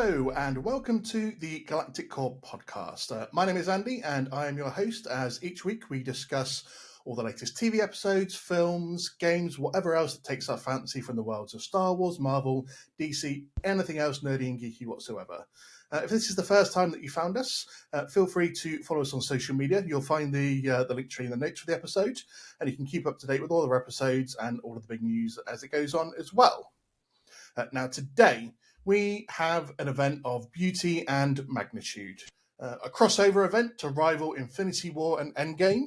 Hello and welcome to the Galactic Core podcast. My name is Andy and I am your host, as each week we discuss all the latest TV episodes, films, games, whatever else that takes our fancy from the worlds of Star Wars, Marvel, DC, anything else nerdy and geeky whatsoever. If this is the first time that you found us, feel free to follow us on social media. You'll find the link tree in the notes for the episode, and you can keep up to date with all our episodes and all of the big news as it goes on as well. Now today, we have an event of beauty and magnitude. A crossover event to rival Infinity War and Endgame.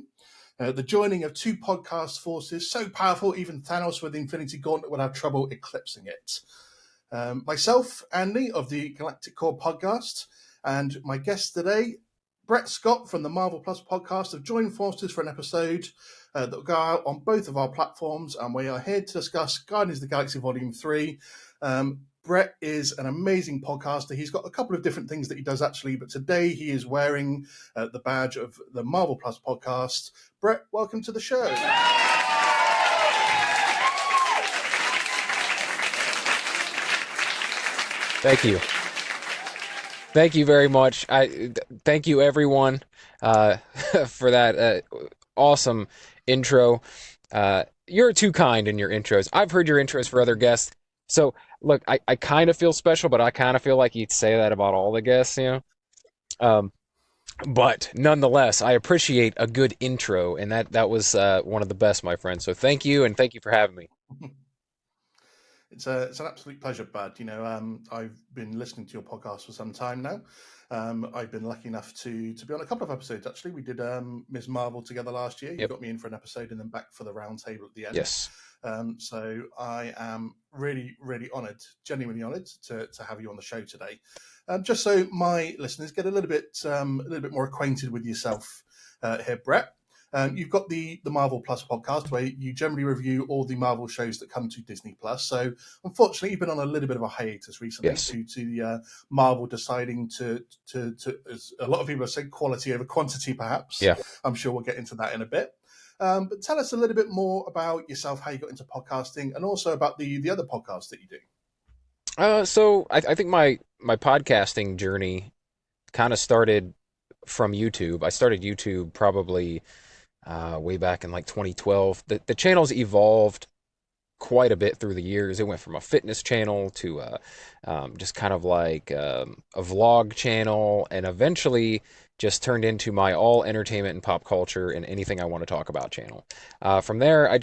The joining of two podcast forces so powerful even Thanos with the Infinity Gauntlet would have trouble eclipsing it. Myself, Andy, of the Galactic Core podcast, and my guest today, Brett Scott from the Marvel Plus podcast, have joined forces for an episode that will go out on both of our platforms, and we are here to discuss Guardians of the Galaxy Volume 3. Brett is an amazing podcaster. He's got a couple of different things that he does actually, but today he is wearing the badge of the Marvel Plus podcast. Brett, welcome to the show. Thank you. Thank you very much. Thank you everyone for that awesome intro. You're too kind in your intros. I've heard your intros for other guests. So, look, I kind of feel special, but I kind of feel like you'd say that about all the guests, But nonetheless, I appreciate a good intro, and that was one of the best, my friend. So thank you, and thank you for having me. It's an absolute pleasure, Bud. I've been listening to your podcast for some time now. I've been lucky enough to be on a couple of episodes, actually. We did Ms. Marvel together last year. You got me in for an episode and then back for the round table at the end. Yes. So I am really, really honoured, genuinely honoured to have you on the show today. Just so my listeners get a little bit more acquainted with yourself here, Brett. You've got the Marvel Plus podcast where you generally review all the Marvel shows that come to Disney Plus. So unfortunately, you've been on a little bit of a hiatus recently due to the Marvel deciding to, as a lot of people have said, quality over quantity, perhaps. Yeah. I'm sure we'll get into that in a bit. But tell us a little bit more about yourself, how you got into podcasting, and also about the other podcasts that you do. So I think my podcasting journey kind of started from YouTube. I started YouTube probably way back in like 2012. The channel's evolved quite a bit through the years. It went from a fitness channel to just kind of like a vlog channel, and eventually just turned into my all entertainment and pop culture and anything I want to talk about channel. From there, I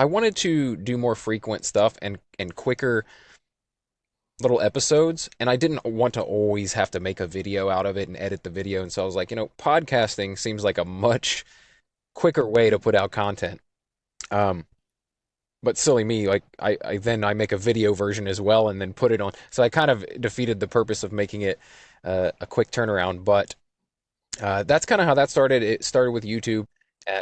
wanted to do more frequent stuff and quicker little episodes, and I didn't want to always have to make a video out of it and edit the video. And so I was like, podcasting seems like a much quicker way to put out content. But silly me, like I make a video version as well and then put it on. So I kind of defeated the purpose of making it a quick turnaround. But that's kind of how that started. It started with YouTube,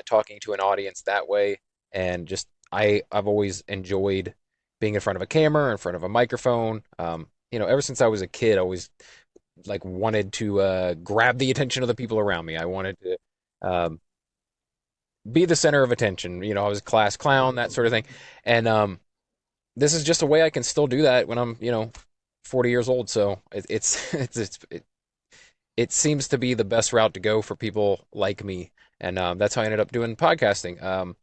talking to an audience that way, and just I've always enjoyed being in front of a camera, in front of a microphone. Ever since I was a kid, I always wanted to grab the attention of the people around me. I wanted to be the center of attention. I was a class clown, that sort of thing. And this is just a way I can still do that when I'm 40 years old. So it seems to be the best route to go for people like me, and that's how I ended up doing podcasting.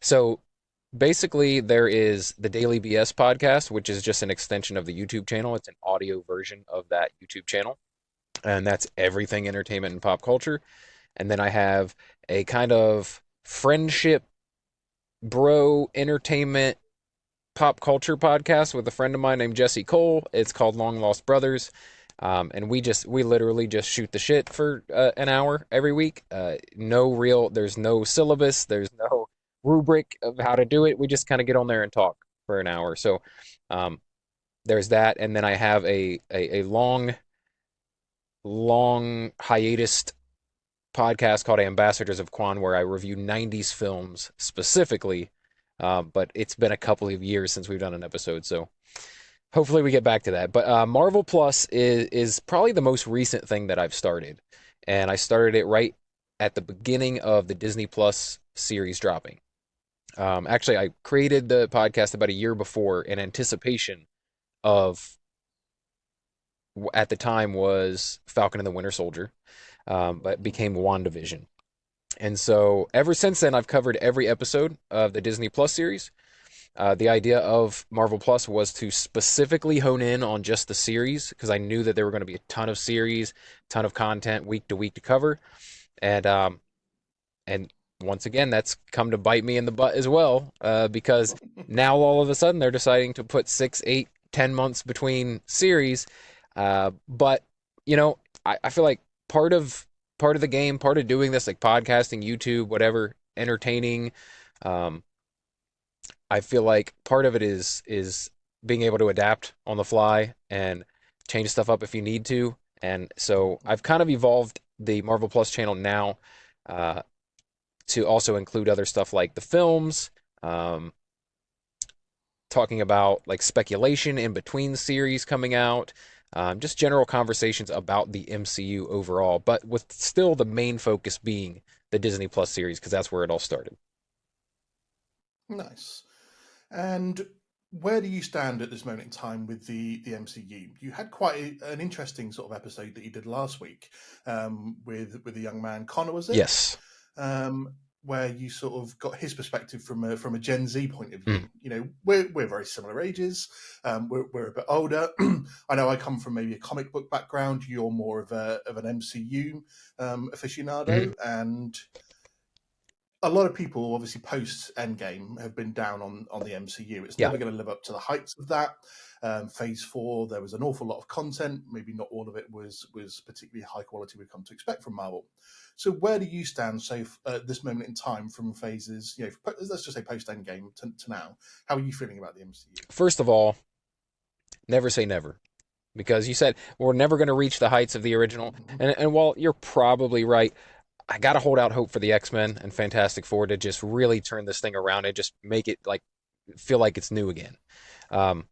So basically, there is the Daily BS podcast, which is just an extension of the YouTube channel. It's an audio version of that YouTube channel, and that's everything entertainment and pop culture. And then I have a kind of friendship, bro, entertainment, pop culture podcast with a friend of mine named Jesse Cole. It's called Long Lost Brothers. And we literally just shoot the shit for an hour every week. There's no syllabus, there's no rubric of how to do it. We just kind of get on there and talk for an hour. So there's that. And then I have a long hiatus podcast called Ambassadors of Quan, where I review 90s films specifically. But it's been a couple of years since we've done an episode, so hopefully we get back to that. But Marvel Plus is probably the most recent thing that I've started. And I started it right at the beginning of the Disney Plus series dropping. Actually, I created the podcast about a year before in anticipation of at the time was Falcon and the Winter Soldier, but Mhm. became WandaVision. And so ever since then, I've covered every episode of the Disney Plus series. The idea of Marvel Plus was to specifically hone in on just the series because I knew that there were going to be a ton of series, ton of content week to week to cover, and and once again, that's come to bite me in the butt as well, because now all of a sudden they're deciding to put 6, 8, 10 months between series. But you know, I feel like part of part of the game, part of doing this, like podcasting, YouTube, whatever, entertaining. Um, I feel like part of it is being able to adapt on the fly and change stuff up if you need to. And so I've kind of evolved the Marvel Plus channel now, uh, to also include other stuff like the films, um, talking about like speculation in between series coming out, just general conversations about the MCU overall, but with still the main focus being the Disney Plus series because that's where it all started. Nice. And where do you stand at this moment in time with the MCU? You had quite an interesting sort of episode that you did last week, with the young man Connor, was it? Yes. Um, where you sort of got his perspective from a Gen Z point of Mm. view. You know, we're very similar ages. We're a bit older. I know I come from maybe a comic book background. You're more of an MCU Mhm. aficionado, and a lot of people, obviously post Endgame, have been down on the MCU. It's Yeah. never going to live up to the heights of that. Phase four, there was an awful lot of content. Maybe not all of it was particularly high quality we've come to expect from Marvel. So where do you stand? So at this moment in time, from phases, you know, let's just say post Endgame to now, how are you feeling about the MCU? First of all, never say never. Because you said we're never going to reach the heights of the original. And while you're probably right, I got to hold out hope for the X-Men and Fantastic Four to just really turn this thing around and just make it like feel like it's new again. Um,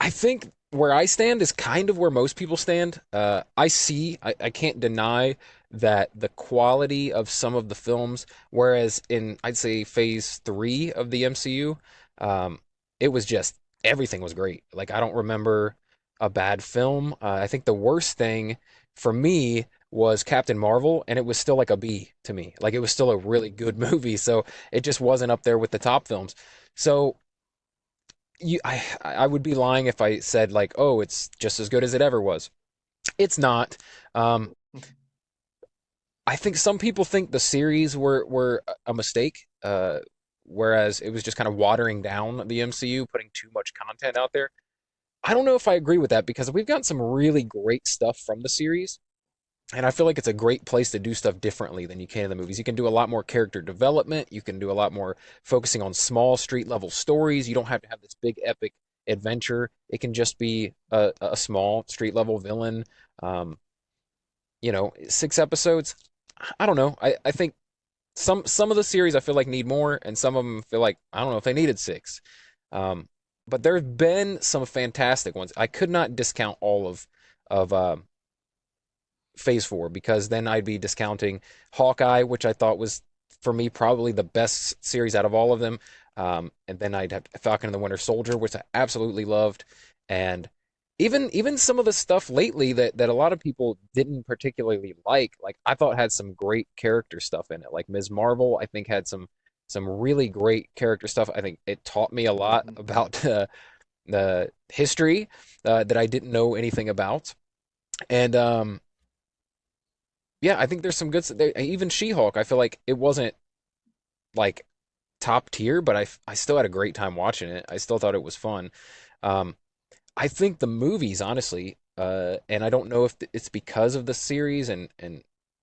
I think where I stand is kind of where most people stand. I can't deny that the quality of some of the films, whereas in, I'd say, phase three of the MCU, um, it was just everything was great. Like, I don't remember a bad film. I think the worst thing for me was Captain Marvel, and it was still like a B to me. Like, it was still a really good movie. So it just wasn't up there with the top films. So I would be lying if I said like, oh, it's just as good as it ever was. It's not. Um, I think some people think the series were a mistake, whereas it was just kind of watering down the MCU, putting too much content out there. I don't know if I agree with that because we've gotten some really great stuff from the series. And I feel like it's a great place to do stuff differently than you can in the movies. You can do a lot more character development. You can do a lot more focusing on small street level stories. You don't have to have this big epic adventure. It can just be a small street level villain. Um, 6 episodes. I don't know. I think some of the series I feel like need more, and some of them feel like I don't know if they needed six. Um, but there have been some fantastic ones. I could not discount all of Phase 4 because then I'd be discounting Hawkeye, which I thought was for me probably the best series out of all of them. And then I'd have Falcon and the Winter Soldier, which I absolutely loved, and even some of the stuff lately that a lot of people didn't particularly like I thought had some great character stuff in it. Like Ms. Marvel, I think had some really great character stuff. I think it taught me a lot about the history that I didn't know anything about, and yeah, I think there's some good. Even She-Hulk, I feel like it wasn't like top tier, but I still had a great time watching it. I still thought it was fun. Um, I think the movies, honestly, and I don't know if it's because of the series and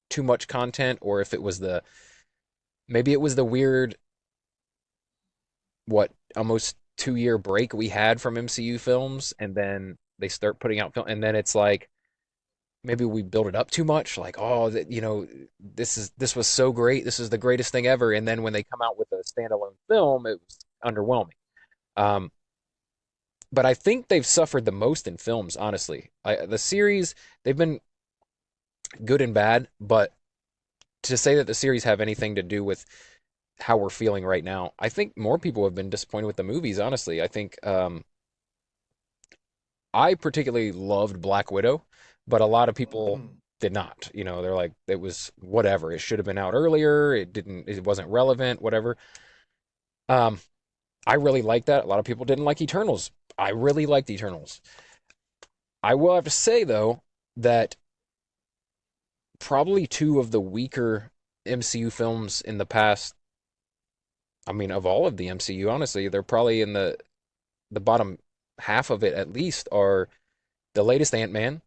too much content, or if it was the maybe it was the weird what almost 2 year break we had from MCU films, and then they start putting out film, and then it's like maybe we build it up too much like oh this was so great, this is the greatest thing ever, and then when they come out with a standalone film it was underwhelming. um, but I think they've suffered the most in films, honestly. The series, they've been good and bad, but to say that the series have anything to do with how we're feeling right now, I think more people have been disappointed with the movies, honestly. I think I particularly loved Black Widow, but a lot of people Hmm. did not. You know, they're like, it was whatever. It should have been out earlier. It wasn't relevant, whatever. Um, I really like that. A lot of people didn't like Eternals. I really liked Eternals. I will have to say though that probably two of the weaker MCU films in the past, I mean, of all of the MCU, honestly, they're probably in the bottom half of it at least are the latest Ant-Man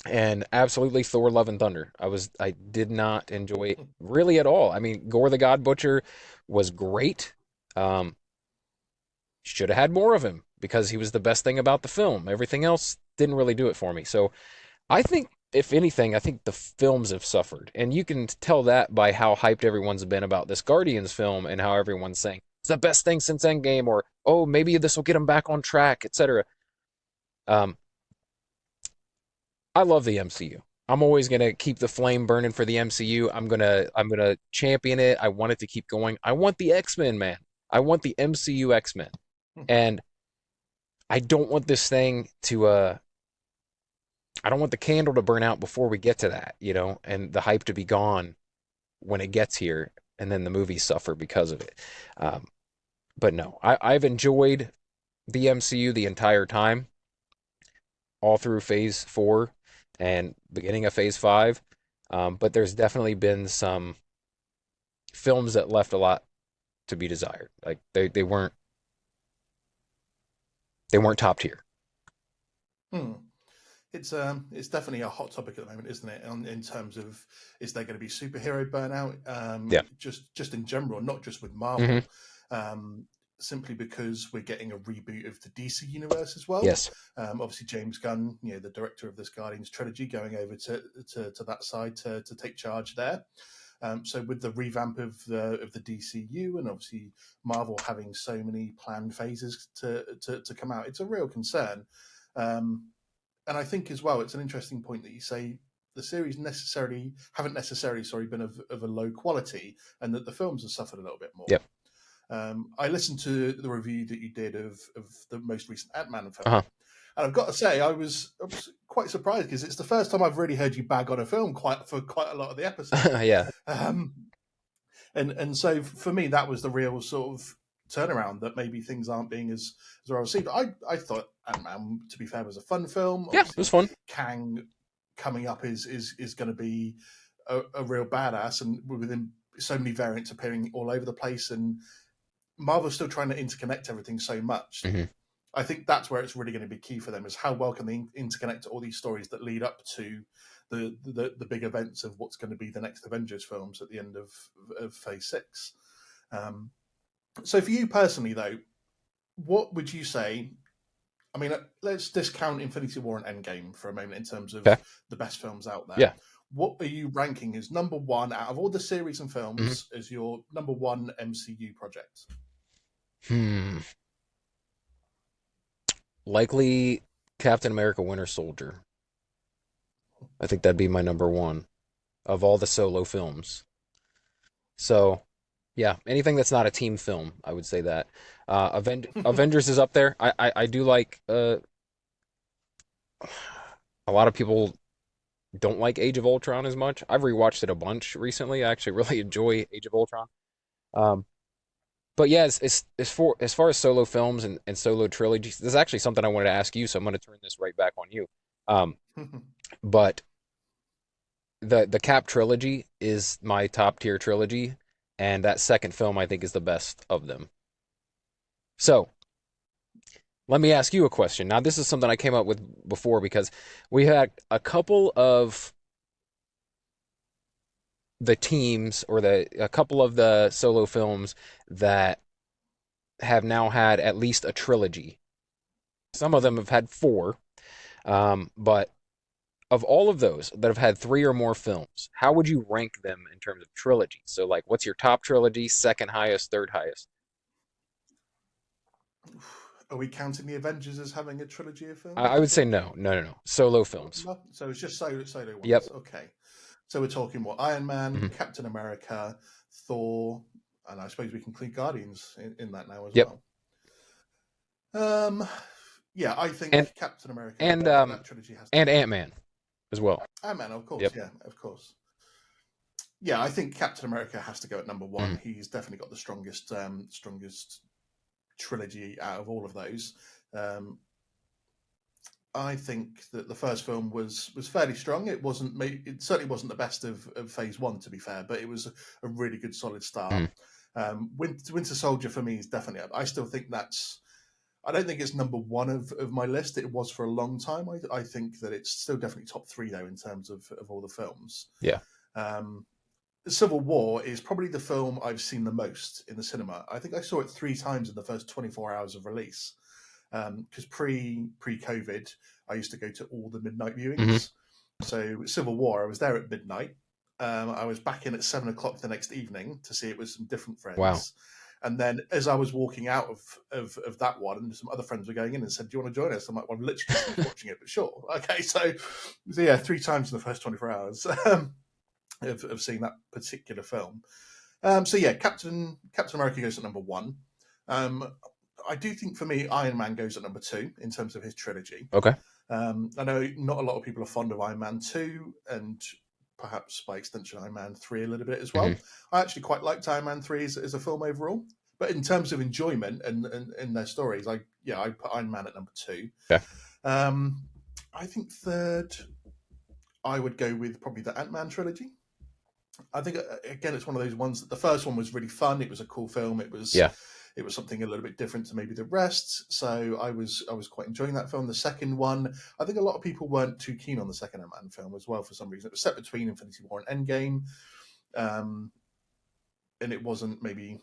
and absolutely Thor Love and Thunder. I did not enjoy it really at all. I mean, Gore the God Butcher was great. Um, should have had more of him because he was the best thing about the film. Everything else didn't really do it for me. So I think, if anything, I think the films have suffered. And you can tell that by how hyped everyone's been about this Guardians film and how everyone's saying it's the best thing since Endgame, or, oh, maybe this will get them back on track, etc. Um, I love the MCU. I'm always gonna keep the flame burning for the MCU. I'm gonna champion it. I want it to keep going. I want the X-Men, man. I want the MCU X-Men. And I don't want this thing to I don't want the candle to burn out before we get to that, and the hype to be gone when it gets here, and then the movies suffer because of it. Um, but no, I've enjoyed the MCU the entire time, all through Phase 4 and beginning of Phase 5. But there's definitely been some films that left a lot to be desired. Like they weren't top tier. Hmm. It's definitely a hot topic at the moment, isn't it? In terms of, is there going to be superhero burnout? Yeah. Just in general, not just with Hmm. Marvel. Um, Simply because we're getting a reboot of the DC universe as well. Yes. Obviously, James Gunn, the director of this Guardians trilogy, going over to that side to take charge there. So with the revamp of the DCU, and obviously Marvel having so many planned phases to come out, it's a real concern. Um, and I think as well, it's an interesting point that you say the series haven't necessarily been of a low quality, and that the films have suffered a little bit more. Yep. I listened to the review that you did of the most recent Ant-Man Uh-huh. film, and I've got to say I was quite surprised because it's the first time I've really heard you bag on a film for quite a lot of the episode. Yeah. Um, and so for me, that was the real sort of turnaround, that maybe things aren't being as well received. I thought Ant Man, to be fair, was a fun film. Yeah, it was Obviously, fun. Kang coming up is going to be a real badass, and within so many variants appearing all over the place, and Marvel's still trying to interconnect everything so much. Hmm. I think that's where it's really going to be key for them, is how well can they interconnect all these stories that lead up to the big events of what's going to be the next Avengers films at the end of Phase 6. Um, so for you personally, though, what would you say? I mean, let's discount Infinity War and Endgame for a moment in terms of Okay. the best films out there. Yeah. What are you ranking as number one out of all the series and Hmm. films as your number one MCU project? Hmm. Likely Captain America Winter Soldier. I think that'd be my number one of all the solo films. So, yeah, anything that's not a team film, I would say that. Avengers is up there. I do like. A lot of people don't like Age of Ultron as much. I've rewatched it a bunch recently. I actually really enjoy Age of Ultron. Um, but yeah, as far as solo films and solo trilogies, this is actually something I wanted to ask you. So I'm going to turn this right back on you. Um, but the Cap trilogy is my top tier trilogy, and that second film I think is the best of them. So let me ask you a question. Now, this is something I came up with before because we had a couple of the teams or a couple of the solo films that have now had at least a trilogy. Some of them have had four, but of all of those that have had three or more films, how would you rank them in terms of trilogy? So, like, what's your top trilogy, second highest, third highest? Are we counting the Avengers as having a trilogy of I films would as say well? no, no, no, no. Solo films. No, so it's just solo Yep. ones. Okay, so we're talking what, Iron Man, Hmm. Captain America, Thor, and I suppose we can include Guardians in that now as Yep. well. Um, yeah, I and think Captain America, and that trilogy has to and go. Ant-Man as well. Ant-Man, of course, Yep. yeah, of course. Yeah, I think Captain America has to go at number one. Hmm. He's definitely got the strongest trilogy out of all of those. Um, I think that the first film was fairly strong. It certainly wasn't the best of Phase One, to be fair, but it was a really good solid start. Hmm. Winter Soldier for me is definitely up. I still think that's. I don't think it's number one of my list. It was for a long time. I think that it's still definitely top three though in terms of all the films. Yeah. Um, Civil War is probably the film I've seen the most in the cinema. I think I saw it three times in the first 24 hours of release. Because pre COVID, I used to go to all the midnight Hmm. viewings. So Civil War, I was there at midnight. I was back in at 7 o'clock the next evening to see it with some different Wow. friends. And then as I was walking out of that one, some other friends were going in and said, "Do you want to join us?" I'm like, "Well, I've literally just finished watching it, but sure." Okay, so yeah, three times in the first 24 hours of seeing that particular film. So yeah, Captain America goes at number one. Um, I do think for me, Iron Man goes at number two in terms of his trilogy. Okay. I know not a lot of people are fond of Iron Man 2 and perhaps by extension Iron Man 3 a little bit as Hmm. well. I actually quite liked Iron Man 3 as a film overall. But in terms of enjoyment and their stories, I put Iron Man at number two. Okay. Um, I think third, I would go with probably the Ant Man trilogy. I think again, it's one of those ones that the first one was really fun. It was a cool film. Yeah. It was something a little bit different to maybe the rest. So I was quite enjoying that film. The second one, I think a lot of people weren't too keen on the second Ant Man film as well for some reason. It was set between Infinity War and Endgame, um, and it wasn't maybe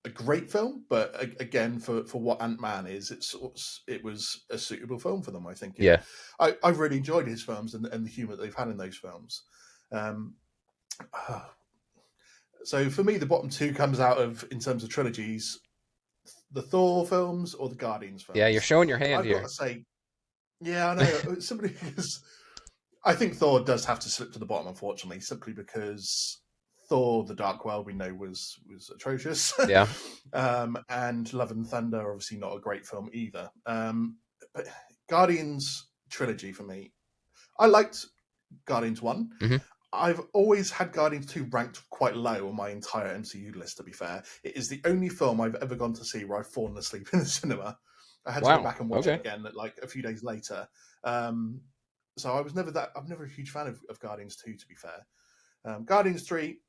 a great film, but again, for what Ant Man is, it was a suitable film for them. I think Yeah. I really enjoyed his films and the humor that they've had in those films. Um, so for me, the bottom two comes out of in terms of trilogies, the Thor films or the Guardians Yeah. You're films. showing your hand I've got here. to say, yeah, I know. Simply because I think Thor does have to slip to the bottom, unfortunately, simply because Thor: The Dark World we know was atrocious, Yeah. and Love and Thunder obviously not a great film either. But Guardians trilogy for me, I liked Guardians one. Hmm. I've always had Guardians 2 ranked quite low on my entire MCU list, to be fair. It is the only film I've ever gone to see where I've fallen asleep in the cinema. I had to go Wow. back and watch it Okay. again like a few days later. So I'm never a huge fan of Guardians 2, to be fair. Guardians 3,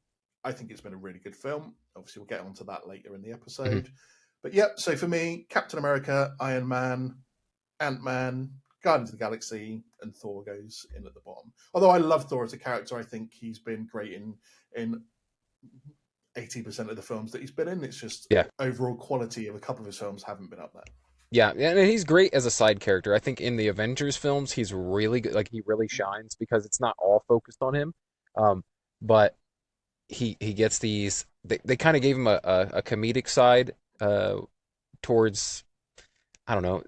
I think it's been a really good film. Obviously, we'll get onto that later in the Hmm. episode. But yep, so for me, Captain America, Iron Man, Ant Man, Guardians of the Galaxy, and Thor goes in at the bottom. Although I love Thor as a character, I think he's been great in 80% of the films that he's been in. It's just Yeah. overall quality of a couple of his films haven't been up there. Yeah, and he's great as a side character. I think in the Avengers films, he's really good. Like he really shines because it's not all focused on him. But he gets these. They kind of gave him a comedic side towards I don't know.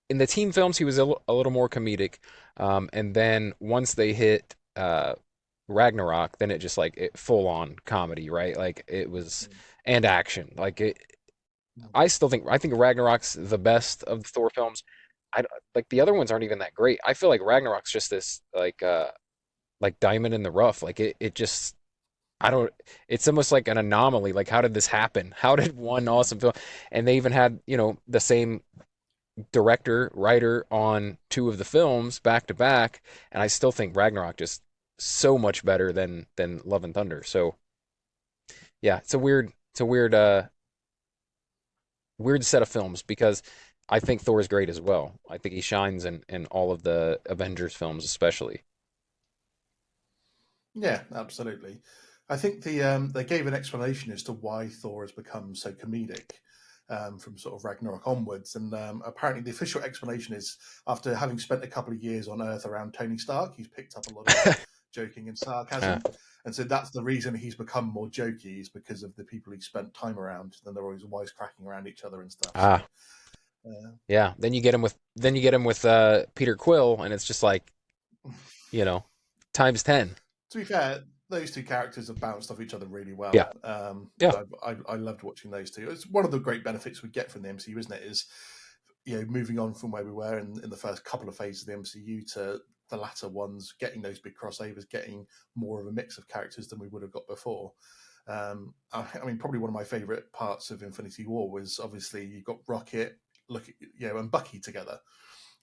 In the team films, he was a little more comedic. And then once they hit Ragnarok, then it just like it full on comedy, right? Like it was and action. Like it, I think Ragnarok's the best of the Thor films. Like the other ones aren't even that great. I feel like Ragnarok's just this like diamond in the rough. Like it just I don't it's almost like an anomaly. Like how did this happen? How did one awesome film and they even had, the same director, writer on two of the films back to back, and I still think Ragnarok just so much better than Love and Thunder. So yeah, it's a weird set of films because I think Thor is great as well. I think he shines in all of the Avengers films, especially. Yeah, absolutely. I think they gave an explanation as to why Thor has become so comedic from sort of Ragnarok onwards, and apparently the official explanation is after having spent a couple of years on Earth around Tony Stark, he's picked up a lot of joking and Ah, sarcasm, and so that's the reason he's become more jokey is because of the people he spent time around. Then they're always wisecracking around each other and stuff. So ah, yeah. Then you get him with Peter Quill, and it's just like you know times 10. to be fair, those two characters have bounced off each other really Yeah, well. yeah, I loved watching those two. It's one of the great benefits we get from the MCU, isn't it? Is moving on from where we were in the first couple of phases of the MCU to the latter ones, getting those big crossovers, getting more of a mix of characters than we would have got before. I mean, probably one of my favourite parts of Infinity War was obviously you got Rocket, and Bucky together,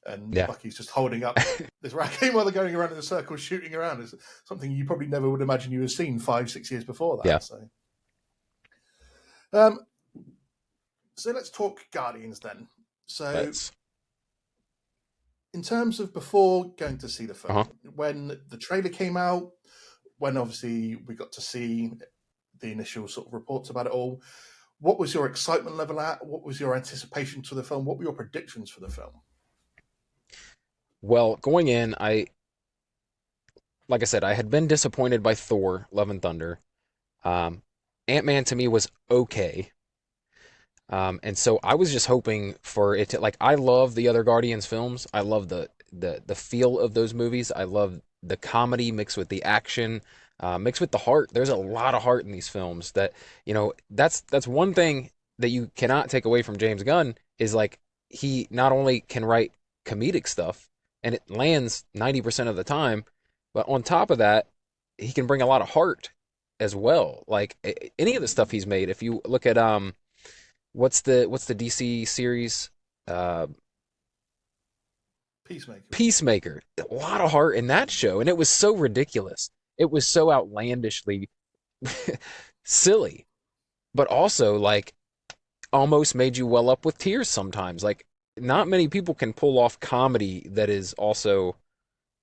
and Yeah. Bucky's just holding up this racket while they're going around in a circle, shooting around. It's something you probably never would imagine you had seen 5-6 years before Yeah. that. Um, so let's talk Guardians then. So, Let's. in terms of before going to see the film, Uh-huh. when the trailer came out, when obviously we got to see the initial sort of reports about it all, what was your excitement level at? What was your anticipation to the film? What were your predictions for the film? Well, going in, like I said, I had been disappointed by Thor: Love and Thunder. Um, Ant-Man to me was okay. And so I was just hoping for it to, like, I love the other Guardians films. I love the feel of those movies. I love the comedy mixed with the action, mixed with the heart. There's a lot of heart in these films that, that's one thing that you cannot take away from James Gunn is like he not only can write comedic stuff and it lands 90% of the time, but on top of that, he can bring a lot of heart as well. Like any of the stuff he's made, if you look at what's the DC series? Uh, Peacemaker. Peacemaker. A lot of heart in that show, and it was so ridiculous. It was so outlandishly silly, but also like almost made you well up with tears sometimes. Like not many people can pull off comedy that is also,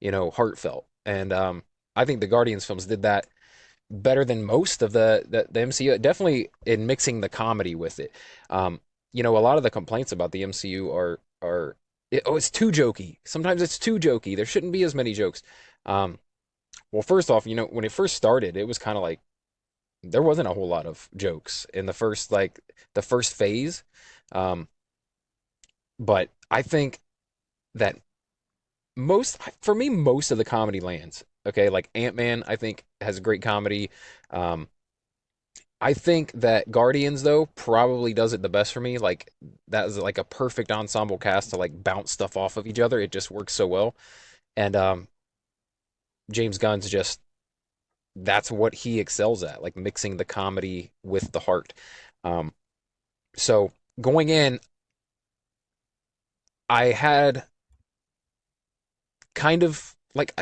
heartfelt. And I think the Guardians films did that better than most of the MCU. Definitely in mixing the comedy with it. A lot of the complaints about the MCU are it's too jokey. Sometimes it's too jokey. There shouldn't be as many jokes. Well, first off, when it first started, it was kind of like there wasn't a whole lot of jokes in the first phase. Um, but I think that for me, most of the comedy lands. Okay, like Ant-Man, I think has great comedy. Um, I think that Guardians though probably does it the best for me. Like that is like a perfect ensemble cast to like bounce stuff off of each other. It just works so well. And James Gunn's just that's what he excels at, like mixing the comedy with the heart. Um, so going in, I had kind of like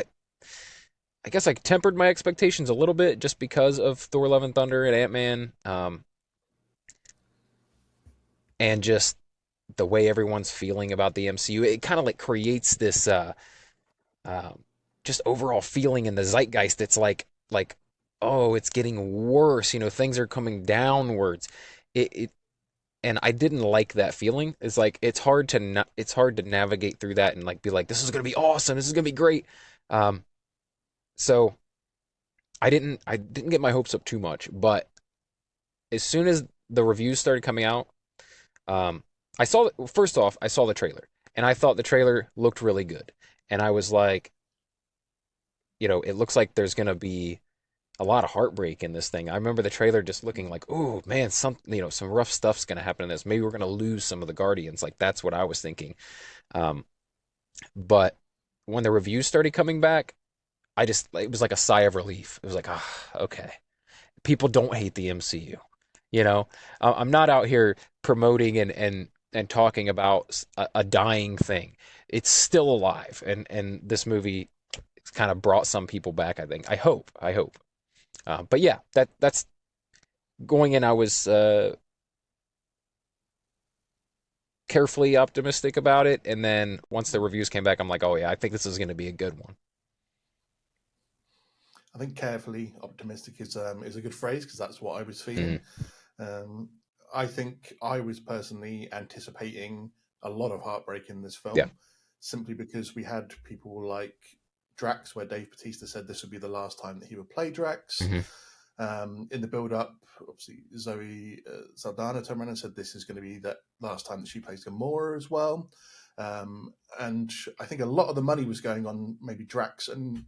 I guess I tempered my expectations a little bit just because of Thor: Love and Thunder and Ant-Man, and just the way everyone's feeling about the MCU. It kind of like creates this um, just overall feeling in the zeitgeist. It's like oh, it's getting worse. Things are coming downwards. It and I didn't like that feeling. It's like it's hard to navigate through that and like be like this is gonna be awesome. This is gonna be great. Um, so I didn't get my hopes up too much, but as soon as the reviews started coming out, um, first off, I saw the trailer, and I thought the trailer looked really good, and I was like, it looks like there's gonna be a lot of heartbreak in this thing. I remember the trailer just looking like, oh man, some rough stuff's gonna happen in this. Maybe we're gonna lose some of the Guardians. Like that's what I was thinking. Um, but when the reviews started coming back, it was like a sigh of relief. It was like, ah, okay. People don't hate the MCU. I'm not out here promoting and talking about a dying thing. It's still alive, and this movie kind of brought some people back. I think. I hope. But yeah, that's going in. I was carefully optimistic about it, and then once the reviews came back, I'm like, oh yeah, I think this is going to be a good one. I think carefully optimistic is a good phrase because that's what I was feeling. Mm, Um, I think I was personally anticipating a lot of heartbreak in this yeah. film, simply because we had people like Drax, where Dave Bautista said this would be the last time that he would play Drax. Hmm. In the build-up, obviously Zoe Saldana turned around and said this is going to be that last time that she plays Gamora as well. And I think a lot of the money was going on maybe Drax, and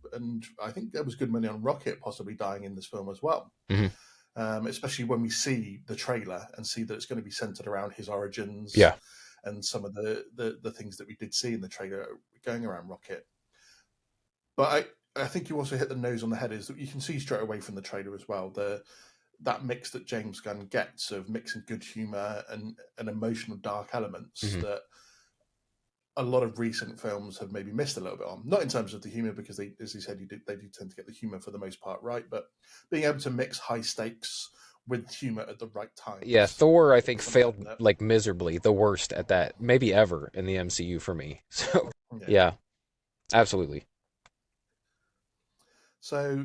I think there was good money on Rocket possibly dying in this film as well. Hmm. Especially when we see the trailer and see that it's going to be centered around his origins. Yeah. and some of the things that we did see in the trailer going around Rocket. But I think you also hit the nose on the head. Is that you can see straight away from the trailer as well that mix that James Gunn gets of mixing good humor and emotional dark elements Hmm. that a lot of recent films have maybe missed a little bit on. Not in terms of the humor, because they, as you said, they do tend to get the humor for the most part right, but being able to mix high stakes with humor at the right Yeah, times Thor I think is something failed that like miserably, the worst at that, maybe ever in the MCU for me. So yeah. yeah, absolutely. So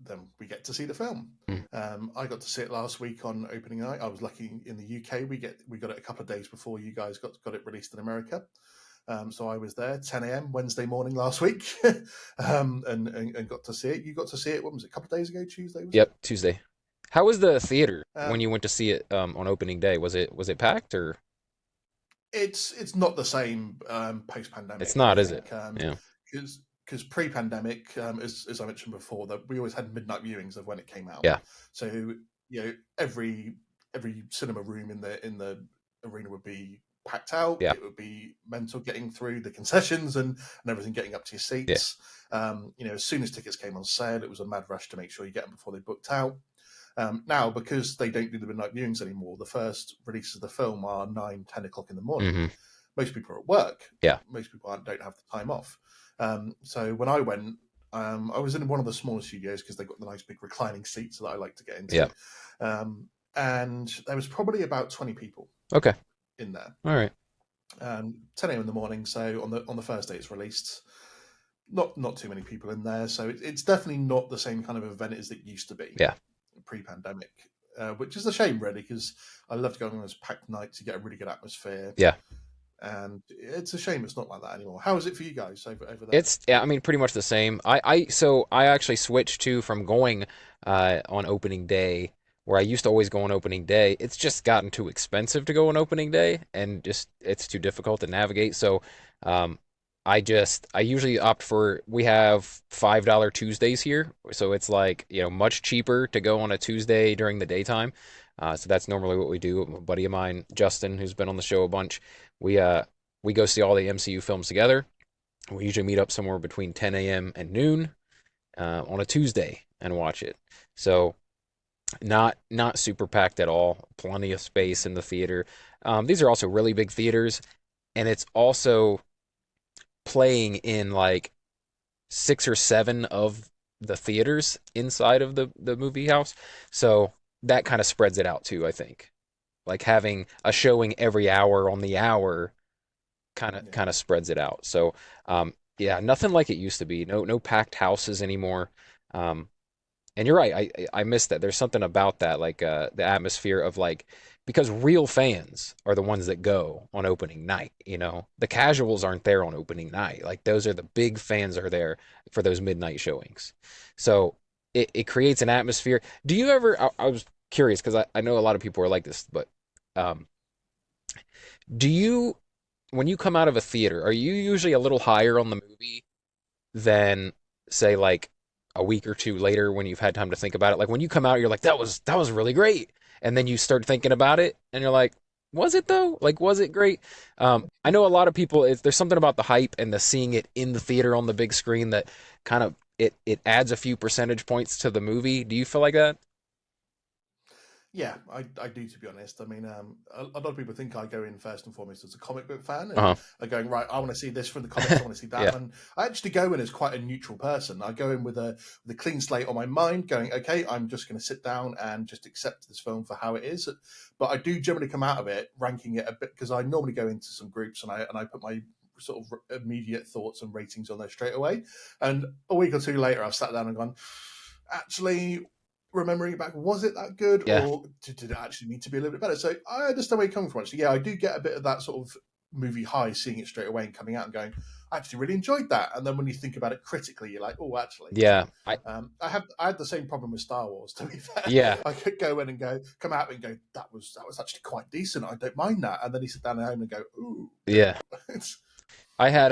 then we get to see the film. Mm. I got to see it last week on opening night. I was lucky in the UK. We got it a couple of days before you guys got it released in America. So I was there 10 a.m. Wednesday morning last week, and got to see it. You got to see it. What was it? A couple of days ago, Tuesday was it? Yep, Tuesday. How was the theater when Um, you went to see it on opening day? Was it packed or it's not the same post it's pandemic. I not, is it? think Yeah. because pre pandemic, as I mentioned before, that we always had midnight viewings of when it came out. Yeah. So every cinema room in the arena would be packed out. Yeah. It would be mental getting through the concessions and everything, getting up to your Yeah. seats. As soon as tickets came on sale, it was a mad rush to make sure you get them before they booked out. Now, because they don't do the midnight viewings anymore, the first releases of the film are 9, 10 o'clock in the morning. Hmm. Most people are at work. Yeah. Most people don't have the time off. So when I went, I was in one of the smaller studios because they've got the nice big reclining seats that I like to get Yeah. into. And there was probably about 20 people Okay. in there. All right. 10 a.m. in the morning. So on the first day it's released, not too many people in there. So it's definitely not the same kind of event as it used to be Yeah. pre-pandemic, which is a shame, really, because I loved going on those packed nights. You get a really good atmosphere, Yeah. and it's a shame it's not like that anymore. How is it for you guys over there? It's yeah, I mean pretty much the same. I actually switched to from going on opening day where I used to always go on opening day. It's just gotten too expensive to go on opening day and just it's too difficult to navigate. So um I usually opt for we have $5 Tuesdays here. So it's like, much cheaper to go on a Tuesday during the daytime. So that's normally what we do. A buddy of mine, Justin, who's been on the show a bunch, we uh we go see all the MCU films together. We usually meet up somewhere between 10 a.m. and noon on a Tuesday and watch it. So not super packed at all. Plenty of space in the theater. These are also really big theaters, and it's also playing in like 6 or 7 of the theaters inside of the movie house. So that kind of spreads it out too, I think. Like having a showing every hour on the hour Yeah, kind of spreads it out. So yeah, nothing like it used to be. No packed houses anymore. Um, and you're right. I miss that. There's something about that, like the atmosphere of like because real fans are the ones that go on opening night. The casuals aren't there on opening night. Like those are the big fans are there for those midnight showings. So it creates an atmosphere. Do you ever? I was curious because I know a lot of people are like this, but um, do you when you come out of a theater, are you usually a little higher on the movie than say like a week or two later when you've had time to think about it? Like when you come out, you're like, that was really great. And then you start thinking about it and you're like, was it though? Like, was it great? I know a lot of people, there's something about the hype and the seeing it in the theater on the big screen that kind of it adds a few percentage points to the movie. Do you feel like that? yeah, I do, to be honest. I mean, a lot of people think I go in first and foremost as a comic book fan and Uh-huh. are going, right, I want to see this from the comics, I want to see that. Yeah. And I actually go in as quite a neutral person. I go in with a clean slate on my mind, going, okay, I'm just going to sit down and just accept this film for how it is. But I do generally come out of it ranking it a bit, because I normally go into some groups and I put my sort of immediate thoughts and ratings on there straight away. And a week or two later, I've sat down and gone, actually, remembering it back, was it that good, Yeah. or did it actually need to be a little bit better? So I understand where you're coming from. So yeah, I do get a bit of that sort of movie high, seeing it straight away and coming out and going, I actually really enjoyed that. And then when you think about it critically, you're like, oh, actually. Yeah. I had the same problem with Star Wars. To be fair, Yeah. I could go in and come out and go, that was actually quite decent. I don't mind that. And then you sit down at home and go, ooh, Yeah. it's, I had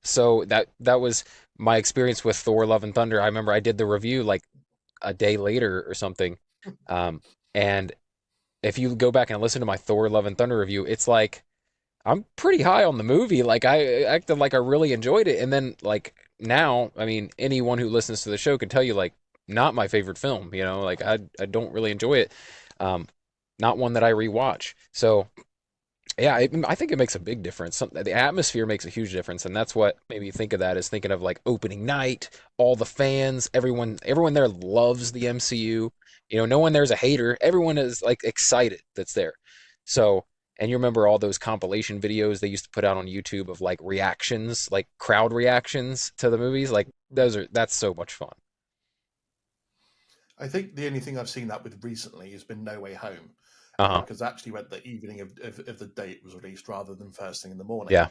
so that was my experience with Thor Love and Thunder. I remember I did the review like a day later or something. And if you go back and listen to my Thor Love and Thunder review, it's like I'm pretty high on the movie. Like I acted like I really enjoyed it, and then like now, I mean, anyone who listens to the show can tell you like not my favorite film. You know, like I don't really enjoy it. Um, not one that I rewatch. So yeah, I think it makes a big difference. The atmosphere makes a huge difference, and that's what made me think of that. Is thinking of like opening night, all the fans, everyone there loves the MCU. You know, no one there's a hater. Everyone is like excited that's there. So, and you remember all those compilation videos they used to put out on YouTube of like reactions, like crowd reactions to the movies. Like that's so much fun. I think the only thing I've seen that with recently has been No Way Home, Uh-huh. because I actually went the evening of the day it was released rather than first thing in the morning. Yeah.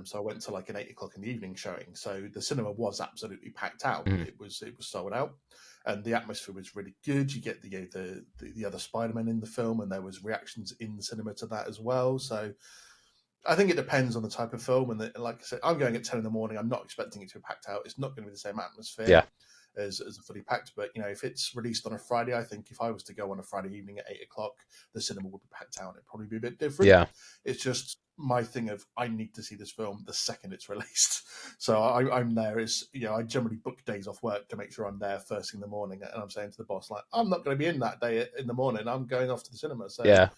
So I went to like an 8 o'clock in the evening showing. So the cinema was absolutely packed out. Mhm. It was sold out, and the atmosphere was really good. You get the other Spider-Man in the film, and there was reactions in the cinema to that as well. So I think it depends on the type of film. And like I said, I'm going at 10 in the morning. I'm not expecting it to be packed out. It's not going to be the same atmosphere Yeah. as a fully packed. But if it's released on a Friday, I think if I was to go on a Friday evening at 8 o'clock, the cinema would be packed out. It'd probably be a bit different. Yeah. It's just my thing of I need to see this film the second it's released. So I'm there. I generally book days off work to make sure I'm there first thing in the morning, and I'm saying to the boss like I'm not going to be in that day in the morning. I'm going off to the cinema. So Yeah.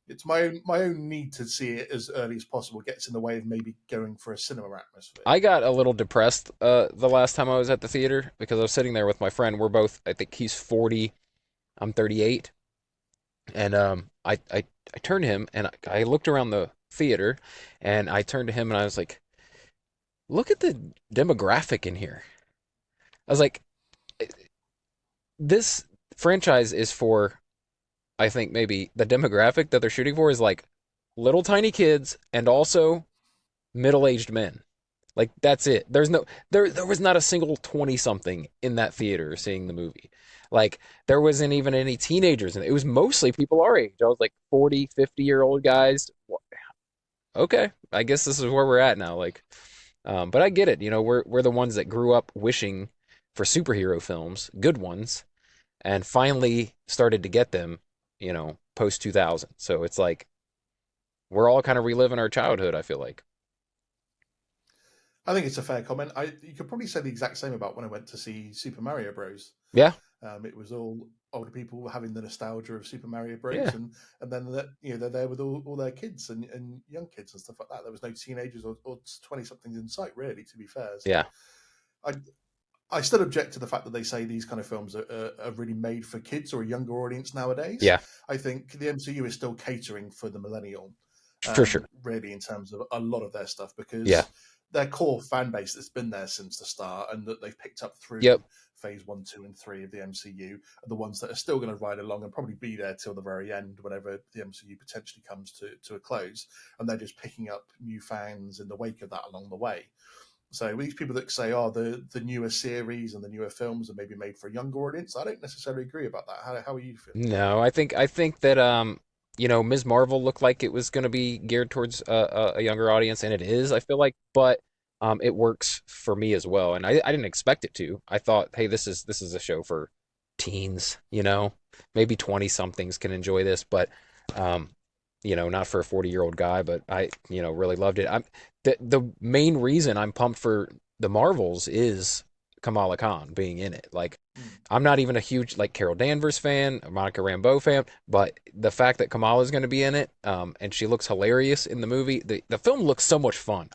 it's my own need to see it as early as possible gets in the way of maybe going for a cinema atmosphere. I got a little depressed the last time I was at the theater because I was sitting there with my friend. We're both, I think he's 40, I'm 38, and I turned to him and I looked around the theater, and I turned to him and I was like, "Look at the demographic in here." I was like, "This franchise is for, I think maybe the demographic that they're shooting for is like little tiny kids and also middle-aged men." Like that's it. There was not a single 20 something in that theater seeing the movie. Like there wasn't even any teenagers and it was mostly people our age. I was like 40, 50-year-old guys. Okay, I guess this is where we're at now. Like but I get it. You know, we're the ones that grew up wishing for superhero films, good ones, and finally started to get them, post 2000. So it's like we're all kind of reliving our childhood, I feel like. I think it's a fair comment. You could probably say the exact same about when I went to see Super Mario Bros. Yeah. It was all older people having the nostalgia of Super Mario Yeah. Bros. And then they're there with all their kids and young kids and stuff like that. There was no teenagers or 20 somethings in sight, really. To be fair, so Yeah. I I still object to the fact that they say these kind of films are really made for kids or a younger audience nowadays. Yeah. I think the MCU is still catering for the millennial, For sure. really, in terms of a lot of their stuff, Yeah. because their core fan base that's been there since the start and that they've picked up Yep. through phase 1, 2, and 3 of the MCU are the ones that are still going to ride along and probably be there till the very end, whenever the MCU potentially comes to a close. And they're just picking up new fans in the wake of that along the way. So these people that say, "Oh, the newer series and the newer films are maybe made for a younger audience," I don't necessarily agree about that. How are you feeling about No, I think that Ms. Marvel looked like it was going to be geared towards a younger audience, and it is. I feel like, but it works for me as well, and I didn't expect it to. I thought, hey, this is a show for teens, maybe 20 somethings can enjoy this, but um, not for a 40-year-old guy. But I, really loved it. The main reason I'm pumped for the Marvels is Kamala Khan being in it. Like that? I'm not even a huge like Carol Danvers fan, a Monica Rambeau fan, but the fact that Kamala is going to be in it, and she looks hilarious in the movie, the film looks so much fun.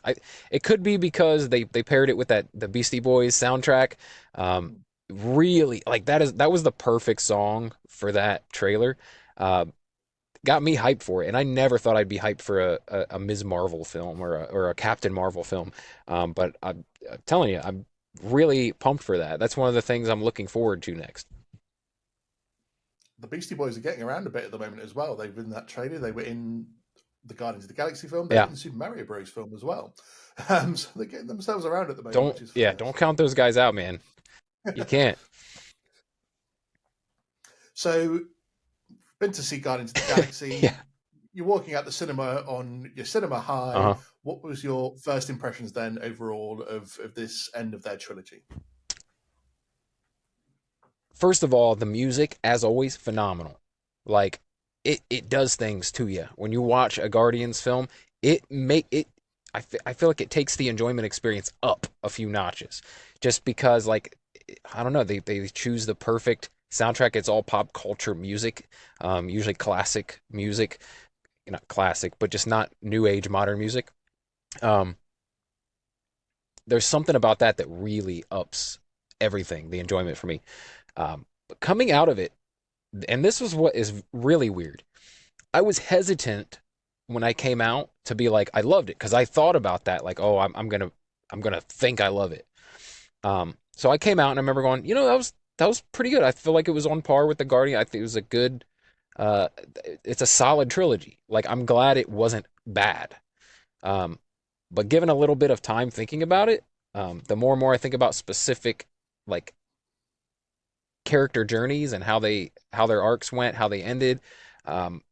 It could be because they paired it with the Beastie Boys soundtrack. Um, Mm. really like that was the perfect song for that trailer. Uh, got me hyped for it, and I never thought I'd be hyped for a Ms. Marvel film or a Captain Marvel film. But I'm telling you, I'm really pumped for that. That's one of the things I'm looking forward to next. The Beastie Boys are getting around a bit at the moment as well. They've been in that trailer. They were in the Guardians of the Galaxy film. They were Yeah, in the Super Mario Bros. Film as well. So they're getting themselves around at the moment, don't which is yeah, funny. don't count those guys out, man. You can't. So, been to see Guardians of the Galaxy. Yeah. You're walking out the cinema on your cinema high. Uh-huh. What was your first impressions then overall of this end of their trilogy? First of all, the music, as always, phenomenal. Like it does things to you when you watch a Guardians film. it make it. I feel like it takes the enjoyment experience up a few notches, just because like I don't know, they choose the perfect soundtrack. It's all pop culture music, usually classic music, not classic, but just not new age modern music. Um, there's something about that that really ups everything, the enjoyment for me. But coming out of it, and this was what is really weird. I was hesitant when I came out to be like I loved it because I thought about that like oh I'm gonna think I love it. So I came out and I remember going that was pretty good. I feel like it was on par with the Guardian. I think it was a good uh it's a solid trilogy. Like I'm glad it wasn't bad. Um, but given a little bit of time thinking about it, the more and more I think about specific like character journeys and how their arcs went, how they ended, um,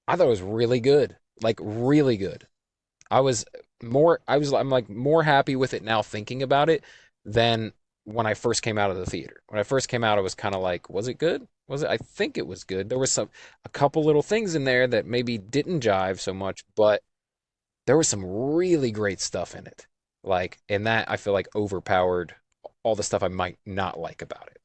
I thought it was really good. Like really good. I'm like more happy with it now thinking about it than when I first came out of the theater. When I first came out, I was kind of like, was it good? Was it? I think it was good. There was a couple little things in there that maybe didn't jive so much, but there was some really great stuff in it. Like, and that I feel like overpowered all the stuff I might not like about it.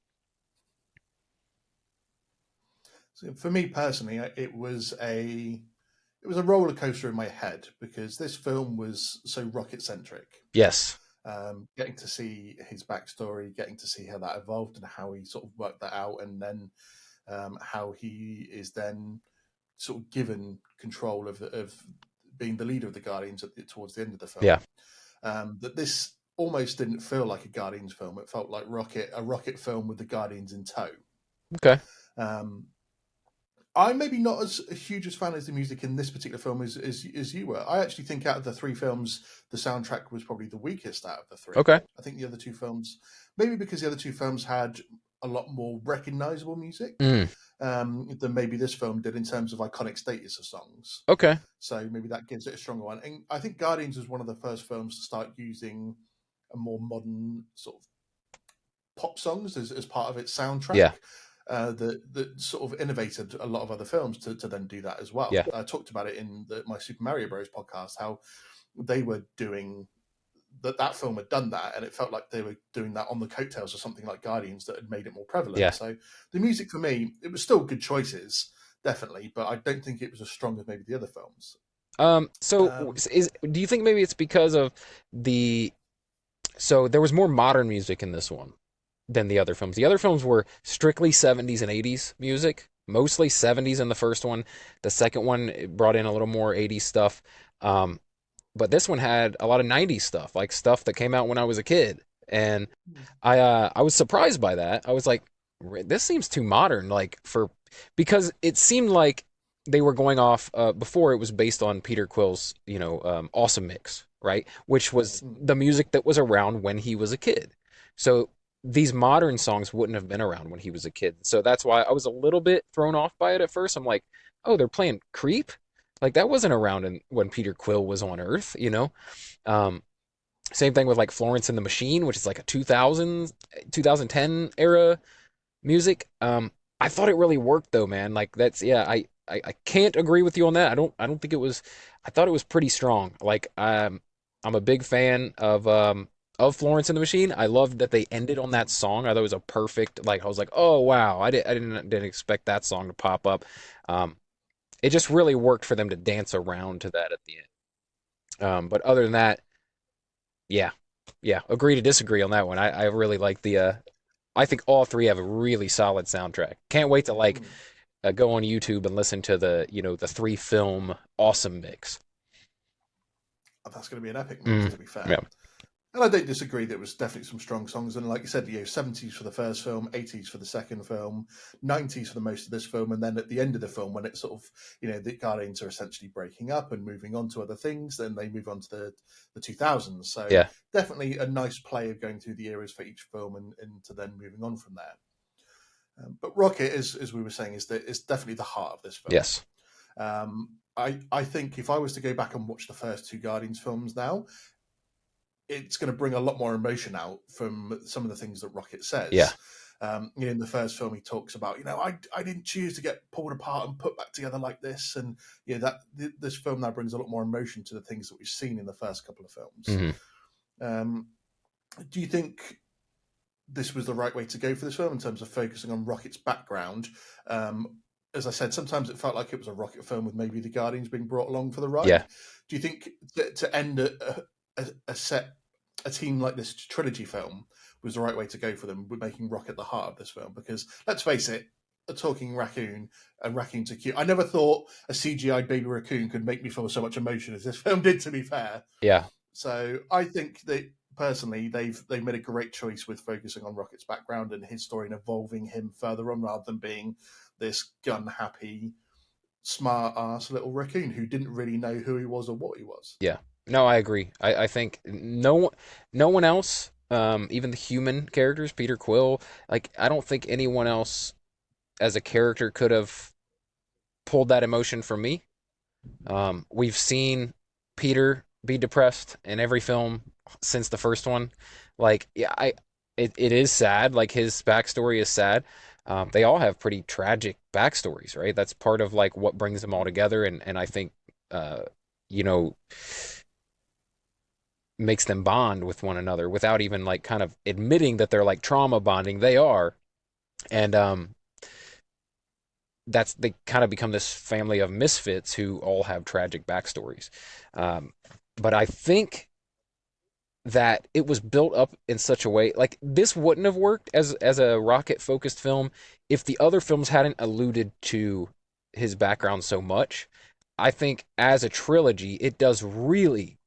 So for me personally, it was a roller coaster in my head because this film was so rocket centric. Yes. Getting to see his backstory, getting to see how that evolved and how he sort of worked that out, and then how he is then sort of given control of being the leader of the Guardians towards the end of the film. Yeah. That this almost didn't feel like a Guardians film; it felt like a rocket film with the Guardians in tow. Okay. Um, I'm maybe not as huge as fan as the music in this particular film as you were. I actually think out of the three films, the soundtrack was probably the weakest out of the three. Okay. I think the other two films, maybe because the other two films had a lot more recognizable music Mm. than maybe this film did in terms of iconic status of songs. Okay. So maybe that gives it a stronger one. And I think Guardians was one of the first films to start using a more modern sort of pop songs as part of its soundtrack. Yeah. That sort of innovated a lot of other films to then do that as well. Yeah. I talked about it in my Super Mario Bros. Podcast, how they were doing that film had done that, and it felt like they were doing that on the coattails of something like Guardians that had made it more prevalent. Yeah. So the music for me, it was still good choices, definitely, but I don't think it was as strong as maybe the other films. So Um, do you think maybe it's because of the so there was more modern music in this one than the other films. The other films were strictly 70s and 80s music, mostly 70s in the first one. The second one brought in a little more 80s stuff. Um, but this one had a lot of 90s stuff, like stuff that came out when I was a kid. And I was surprised by that. I was like, this seems too modern, like for because it seemed like they were going off before it was based on Peter Quill's, Awesome Mix, right? Which was mm, the music that was around when he was a kid. So these modern songs wouldn't have been around when he was a kid. So that's why I was a little bit thrown off by it at first. I'm like, oh, they're playing Creep? Like that wasn't around when Peter Quill was on Earth, you know? Um, Same thing with like Florence and the Machine, which is like a 2010 era music. I thought it really worked though, man. Like that's yeah, I can't agree with you on that. I don't think it was. I thought it was pretty strong. Like I'm a big fan of Florence and the Machine. I loved that they ended on that song. I thought it was a perfect like I was like, "Oh wow, I didn't expect that song to pop up." Um it just really worked for them to dance around to that at the end. But other than that, yeah. Yeah, agree to disagree on that one. I really like I think all three have a really solid soundtrack. Can't wait to like mm. go on YouTube and listen to the three film awesome mix. That's going to be an epic mix, Mm, to be fair. yeah. And I don't disagree. There was definitely some strong songs, and like you said, 70s for the first film, 80s for the second film, 90s for the most of this film, and then at the end of the film, when it's sort of the Guardians are essentially breaking up and moving on to other things, then they move on to the 2000s. So Yeah. definitely a nice play of going through the eras for each film and to then moving on from there. But Rocket, as we were saying, is definitely the heart of this film. Yes. I think if I was to go back and watch the first two Guardians films now, it's going to bring a lot more emotion out from some of the things that Rocket Yeah. says. In the first film, he talks about, I didn't choose to get pulled apart and put back together like this, and this film now brings a lot more emotion to the things that we've seen in the first couple of films. Hmm. Um, do you think this was the right way to go for this film in terms of focusing on Rocket's background? As I said, sometimes it felt like it was a Rocket film with maybe the Guardians being brought along for the Yeah. ride. Do you think to end a team like this trilogy film was the right way to go for them with making Rocket the heart of this film? Because let's face it, a talking raccoon and raccoons are cute. I never thought a CGI baby raccoon could make me feel so much emotion as this film did, to be fair. Yeah. So I think that personally they've made a great choice with focusing on Rocket's background and his story and evolving him further on, rather than being this gun happy, smart ass little raccoon who didn't really know who he was or what he was. Yeah. No, I agree. I think no one else, even the human characters, Peter Quill, like I don't think anyone else as a character could have pulled that emotion from me. We've seen Peter be depressed in every film since the first one. Like, yeah, it is sad. Like his backstory is sad. They all have pretty tragic backstories, right? That's part of like what brings them all together, and I think, uh, you know, makes them bond with one another without even like kind of admitting that they're like trauma bonding. They are, and that's they kind of become this family of misfits who all have tragic backstories. Um, but I think that it was built up in such a way like this wouldn't have worked as a rocket focused film if the other films hadn't alluded to his background so much. I think as a trilogy, it does a really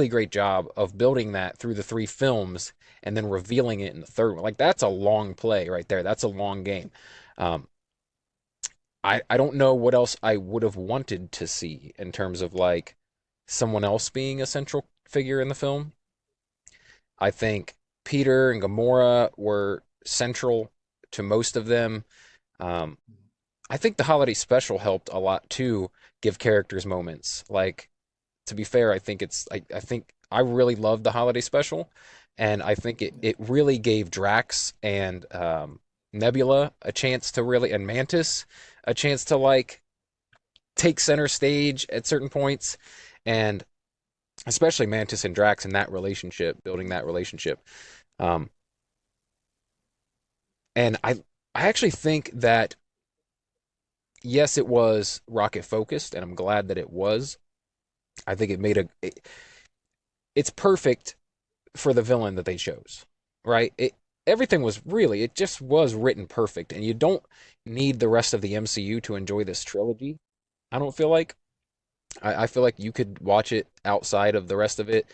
great job of building that through the three films and then revealing it in the third one. Like that's a long play right there. That's a long game. Um, I don't know what else I would have wanted to see in terms of like someone else being a central figure in the film. I think Peter and Gamora were central to most of them. Um, I think the holiday special helped a lot too, give characters moments. Like to be fair, I think I really loved the holiday special, and I think it really gave Drax and Nebula a chance to really and Mantis a chance to like take center stage at certain points, and especially Mantis and Drax in that relationship, building that relationship. Um, and I actually think that yes, it was rocket focused, and I'm glad that it was. I think it's perfect for the villain that they chose, right? Everything was really it just was written perfect, and you don't need the rest of the MCU to enjoy this trilogy. I don't feel like I feel like you could watch it outside of the rest of it.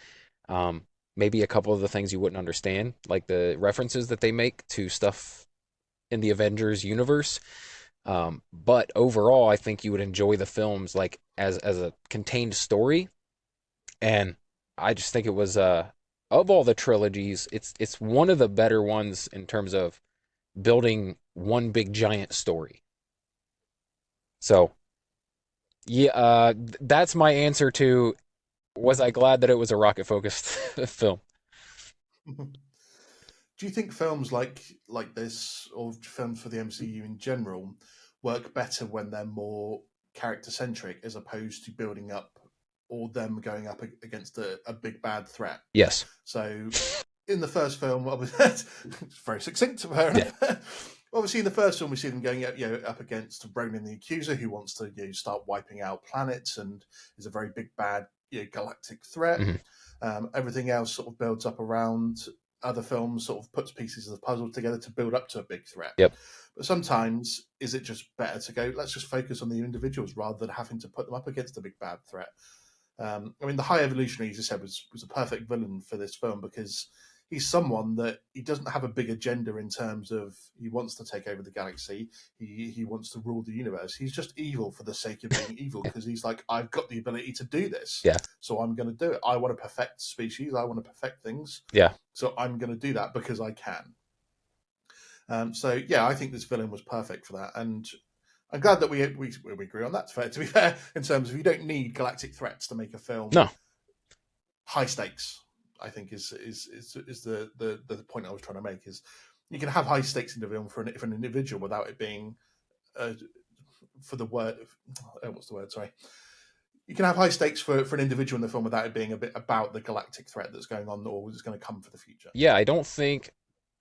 Um, Maybe a couple of the things you wouldn't understand, like the references that they make to stuff in the Avengers universe. But overall, I think you would enjoy the films like as a contained story, and I just think it was of all the trilogies, it's one of the better ones in terms of building one big giant story. So yeah, that's my answer to was I glad that it was a rocket focused film? Do you think films like this, or films for the MCU in general, work better when they're more character centric as opposed to building up or them going up against a big bad threat? Yes. So in the first film, obviously, it's very succinct, fair Yeah. enough. Obviously, in the first film, we see them going up, up against Ronan the Accuser, who wants to start wiping out planets and is a very big bad galactic threat. Hmm. Everything else sort of builds up around other films, sort of puts pieces of the puzzle together to build up to a big threat. Yep. But sometimes, is it just better to go, let's just focus on the individuals rather than having to put them up against a big bad threat? I mean, the High Evolutionary, as I said, was a perfect villain for this film because he's someone that he doesn't have a big agenda in terms of he wants to take over the galaxy. He wants to rule the universe. He's just evil for the sake of being evil because he's like, I've got the ability to do this, Yeah. so I'm going to do it. I want to perfect species. I want to perfect things. Yeah. So I'm going to do that because I can. So yeah, I think this villain was perfect for that, and I'm glad that we agree on that. To be fair, in terms of you don't need galactic threats to make a film No. high stakes. I think is the point I was trying to make is you can have high stakes in the film for an individual without it being uh, for the word what's the word, sorry, you can have high stakes for an individual in the film without it being a bit about the galactic threat that's going on or is going to come for the future. Yeah, I don't think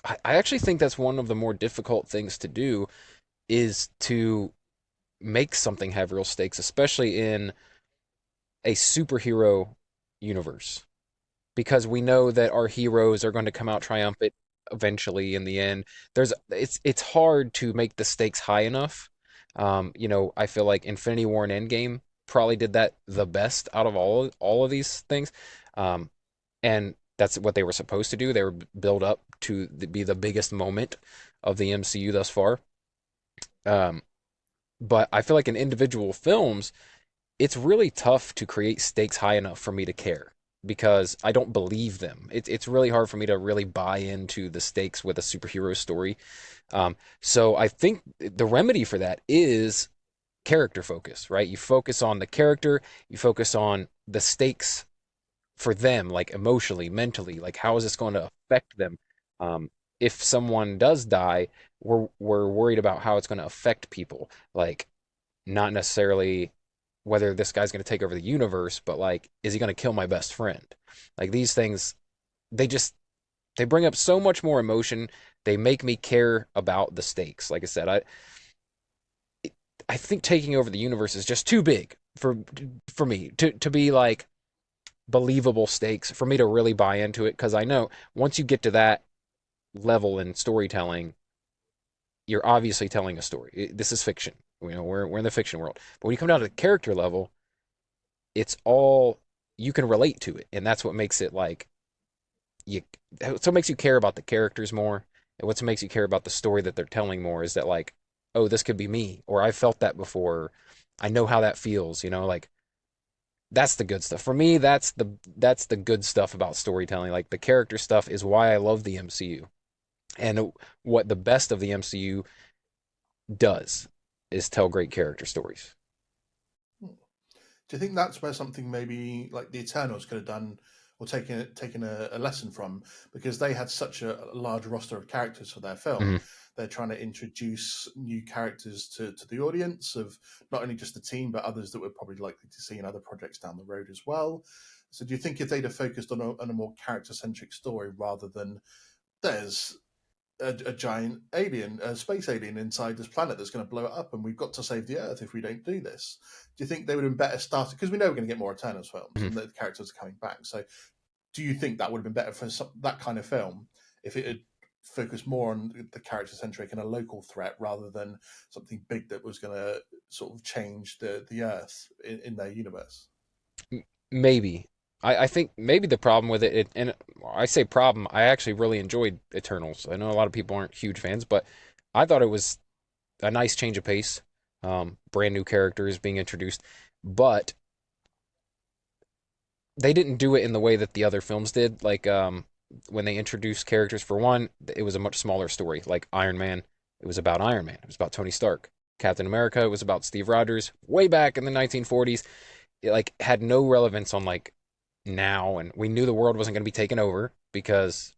I actually think that's one of the more difficult things to do is to make something have real stakes, especially in a superhero universe, because we know that our heroes are going to come out triumphant eventually in the end. It's hard to make the stakes high enough. I feel like Infinity War and Endgame probably did that the best out of all of these things. Um, and that's what they were supposed to do. They were built up to be the biggest moment of the MCU thus far. Um, but I feel like in individual films, it's really tough to create stakes high enough for me to care because I don't believe them. It's really hard for me to really buy into the stakes with a superhero story. So I think the remedy for that is character focus, right? You focus on the character, you focus on the stakes for them, like emotionally, mentally, like how is this going to affect them? If someone does die, we're worried about how it's going to affect people, like not necessarily whether this guy's going to take over the universe, but like, is he going to kill my best friend? Like these things, they just they bring up so much more emotion. They make me care about the stakes. Like I said, I think taking over the universe is just too big for me to be like believable stakes for me to really buy into it because I know once you get to that level in storytelling, you're obviously telling a story. This is fiction. We're in the fiction world. But when you come down to the character level, it's all you can relate to it, and that's what makes it like you. That's what makes you care about the characters more, and what makes you care about the story that they're telling more is that like, oh, this could be me, or I felt that before. I know how that feels. Like that's the good stuff for me. That's the good stuff about storytelling. Like the character stuff is why I love the MCU, and what the best of the MCU does is tell great character stories. Do you think that's where something maybe like the Eternals could have done or taken a lesson from? Because they had such a large roster of characters for their film. Mm-hmm. They're trying to introduce new characters to the audience of not only just the team, but others that we're probably likely to see in other projects down the road as well. So, do you think if they'd have focused on a more character centric story rather than there's a giant alien, a space alien inside this planet that's going to blow it up, and we've got to save the Earth if we don't do this. Do you think they would have been better started? Because we know we're going to get more Eternals films, Mm-hmm. and the characters are coming back. So, do you think that would have been better for that kind of film if it had focused more on the character centric and a local threat rather than something big that was going to sort of change the Earth in their universe? Maybe. I think maybe the problem with and I say problem, I actually really enjoyed Eternals. I know a lot of people aren't huge fans, but I thought it was a nice change of pace. Brand new characters being introduced, but they didn't do it in the way that the other films did. Like when they introduced characters, for one, it was a much smaller story. Like Iron Man, it was about Iron Man. It was about Tony Stark. Captain America, it was about Steve Rogers way back in the 1940s. It like had no relevance on like now, and we knew the world wasn't going to be taken over because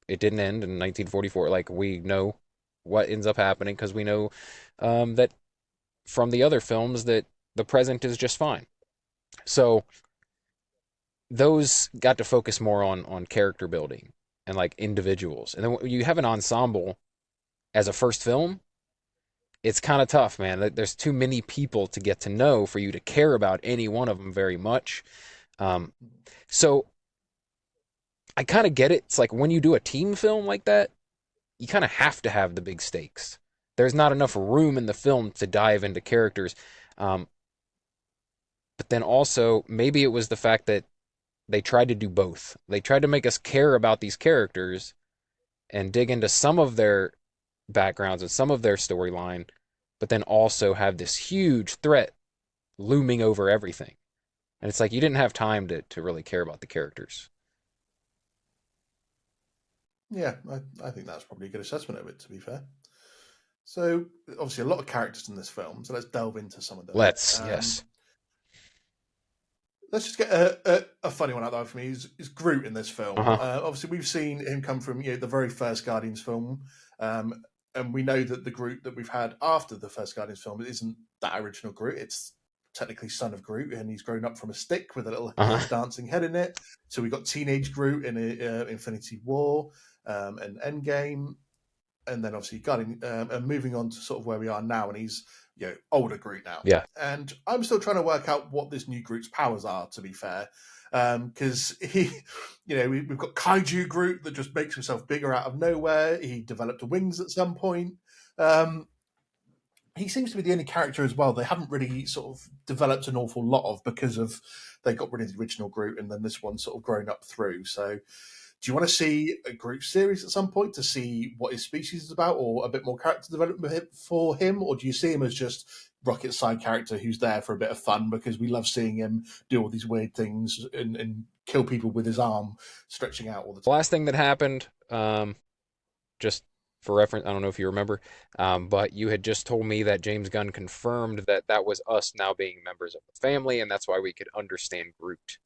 it didn't end in 1944. Like we know what ends up happening because we know that from the other films that the present is just fine. So those got to focus more on character building and like individuals. And then when you have an ensemble as a first film, it's kind of tough, man. There's too many people to get to know for you to care about any one of them very much. Um, so I kind of get it. It's like when you do a team film like that, you kind of have to have the big stakes. There's not enough room in the film to dive into characters. Um, but then also, maybe it was the fact that they tried to do both. They tried to make us care about these characters and dig into some of their backgrounds and some of their storyline, but then also have this huge threat looming over everything. And it's like you didn't have time to really care about the characters. Yeah, I think that's probably a good assessment of it, to be fair. So, obviously, a lot of characters in this film. So let's delve into some of them. Yes. let's just get a funny one out there for me. Is Groot in this film? Uh-huh. Obviously, we've seen him come from the very first Guardians film, um, and we know that the Groot that we've had after the first Guardians film isn't that original Groot. It's technically son of Groot, and he's grown up from a stick with a little Uh-huh. dancing head in it. So we got teenage Groot in Infinity War and Endgame, and then obviously Guardian, and moving on to sort of where we are now, and he's older Groot now. Yeah. And I'm still trying to work out what this new Groot's powers are. To be fair, because he, we've got Kaiju Groot that just makes himself bigger out of nowhere. He developed wings at some point. Um, he seems to be the only character as well they haven't really sort of developed an awful lot of because of they got rid of the original Groot and then this one sort of grown up through. So do you want to see a Groot series at some point to see what his species is about, or a bit more character development for him, or do you see him as just Rocket's side character who's there for a bit of fun because we love seeing him do all these weird things and kill people with his arm stretching out all the The time? last thing that happened, just for reference, I don't know if you remember, but you had just told me that James Gunn confirmed that that was us now being members of the family, and that's why we could understand Groot.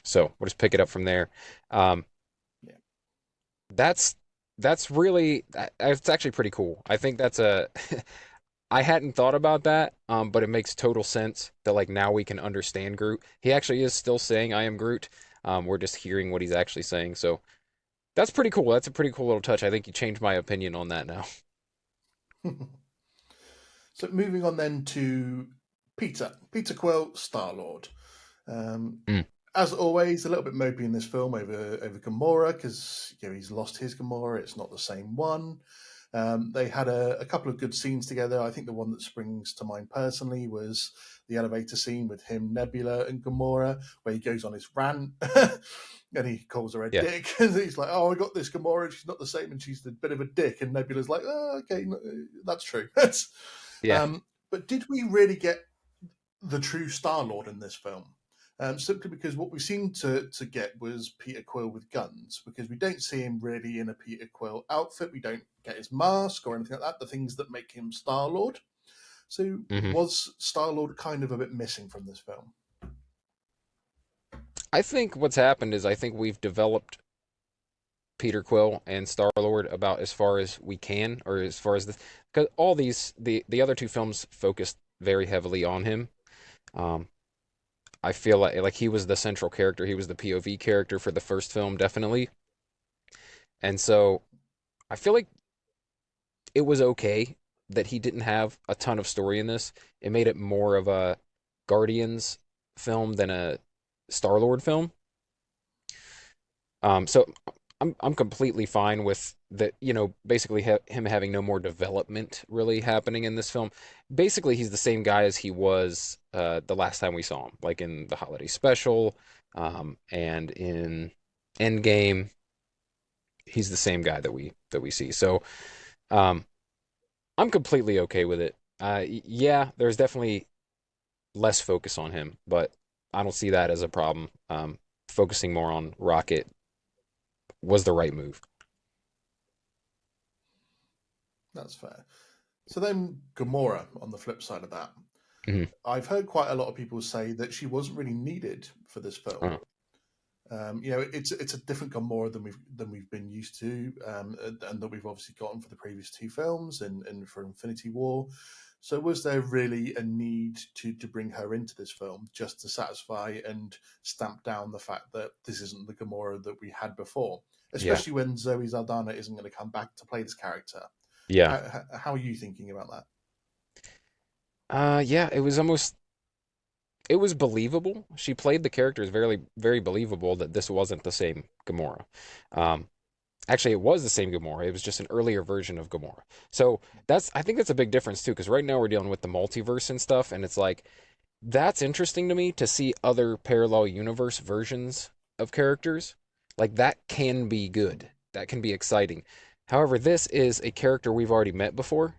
So we'll just pick it up from there. Um, Yeah. that's that's really it's actually pretty cool. I think that's a I hadn't thought about that, but it makes total sense that like now we can understand Groot. He actually is still saying I am Groot. We're just hearing what he's actually saying. So that's pretty cool. That's a pretty cool little touch. I think you changed my opinion on that now. So moving on then to Peter Quill, Star Lord. Um, Mm, as always, a little bit mopey in this film over Gamora because he's lost his Gamora. It's not the same one. They had a couple of good scenes together. I think the one that springs to mind personally was the elevator scene with him, Nebula, and Gamora, where he goes on his rant and he calls her a yeah, dick. And he's like, "Oh, I got this Gamora. She's not the same, and she's a bit of a dick." And Nebula's like, "Oh, okay, no, that's true." yeah. But did we really get the true Star Lord in this film? Simply because what we seemed to get was Peter Quill with guns, because we don't see him really in a Peter Quill outfit. We don't get his mask or anything like that, the things that make him Star Lord. So hmm was Star Lord kind of a bit missing from this film? I think what's happened is I think we've developed Peter Quill and Star Lord about as far as we can, or as far as because all these the other two films focused very heavily on him. Um, I feel like he was the central character. He was the POV character for the first film, definitely. And so I feel like it was okay that he didn't have a ton of story in this. It made it more of a Guardians film than a Star Lord film. So I'm completely fine with that. Basically him having no more development really happening in this film. Basically, he's the same guy as he was the last time we saw him, like in the holiday special, and in Endgame. He's the same guy that we see. So um, I'm completely okay with it. Yeah, there's definitely less focus on him, but I don't see that as a problem. Focusing more on Rocket was the right move. That's fair. So then Gamora, on the flip side of that, hmm I've heard quite a lot of people say that she wasn't really needed for this film. Uh, It's a different Gamora than we've been used to, and that we've obviously gotten for the previous two films and for Infinity War. So, was there really a need to bring her into this film just to satisfy and stamp down the fact that this isn't the Gamora that we had before? yeah, Especially when Zoe Saldana isn't going to come back to play this character. yeah, How are you thinking about that? yeah. It was believable. She played the characters very, very believable that this wasn't the same Gamora. Um, Actually, it was the same Gamora. It was just an earlier version of Gamora. So I think that's a big difference too, because right now we're dealing with the multiverse and stuff, and it's like that's interesting to me to see other parallel universe versions of characters. Like that can be good. That can be exciting. However, this is a character we've already met before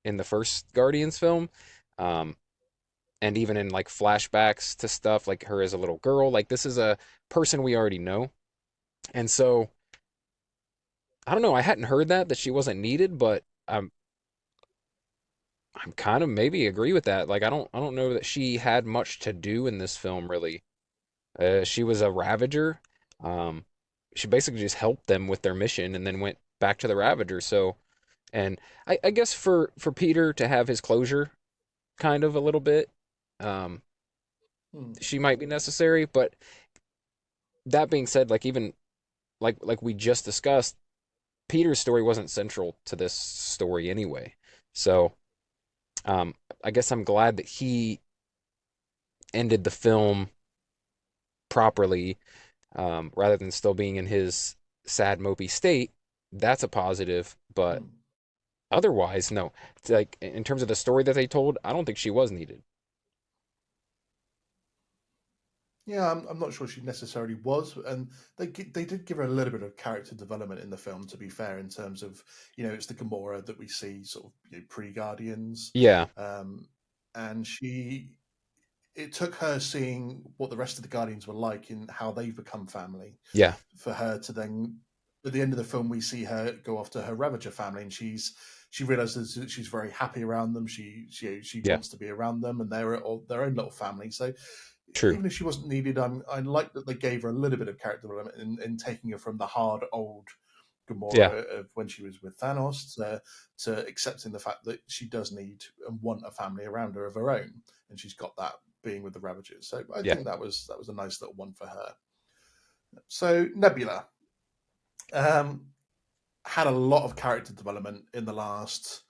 in the first Guardians film. Um, and even in like flashbacks to stuff like her as a little girl, like this is a person we already know. And so I don't know, I hadn't heard that she wasn't needed, but I'm kind of maybe agree with that. Like I don't know that she had much to do in this film really. She was a Ravager. Um, she basically just helped them with their mission and then went back to the Ravager. So, and I guess for Peter to have his closure, kind of a little bit, um, Hmm. she might be necessary. But that being said, like even like we just discussed, Peter's story wasn't central to this story anyway. So, um, I guess I'm glad that he ended the film properly, rather than still being in his sad, mopey state. That's a positive, but Hmm. otherwise, no. It's like in terms of the story that they told, I don't think she was needed. Yeah, I'm not sure she necessarily was, and they did give her a little bit of character development in the film. To be fair, in terms of it's the Gamora that we see sort of pre Guardians, Yeah, um, and it took her seeing what the rest of the Guardians were like and how they've become family yeah, for her to then at the end of the film we see her go off to her Ravager family, and she realizes that she's very happy around them. She yeah, wants to be around them, and they're all their own little family. So true. even if she wasn't needed, I like that they gave her a little bit of character development in taking her from the hard old Yeah, Gamora of when she was with Thanos to accepting the fact that she does need and want a family around her of her own, and she's got that being with the Ravagers. So I yeah, think that was a nice little one for her. So Nebula um, had a lot of character development in the last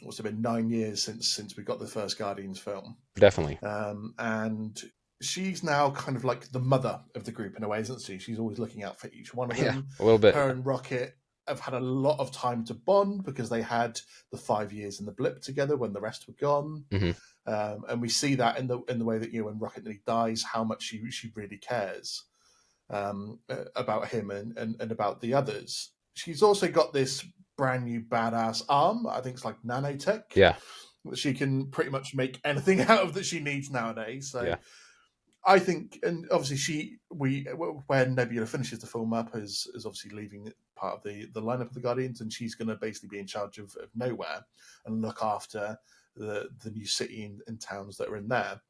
what's it been 9 years since we got the first Guardians film, definitely. and she's now kind of like the mother of the group in a way, isn't she? She's always looking out for each one of Yeah, them. a little bit. Her and Rocket have had a lot of time to bond because they had the 5 years in the blip together when the rest were gone. Hmm. And we see that in the way that when Rocket nearly dies, how much she really cares about him and about the others. She's also got this brand new badass arm. I think it's like nanotech. Yeah, She can pretty much make anything out of that she needs nowadays. So yeah, I think, and obviously when Nebula finishes the film up, is obviously leaving part of the lineup of the Guardians, and she's going to basically be in charge of Nowhere and look after the new city and towns that are in there.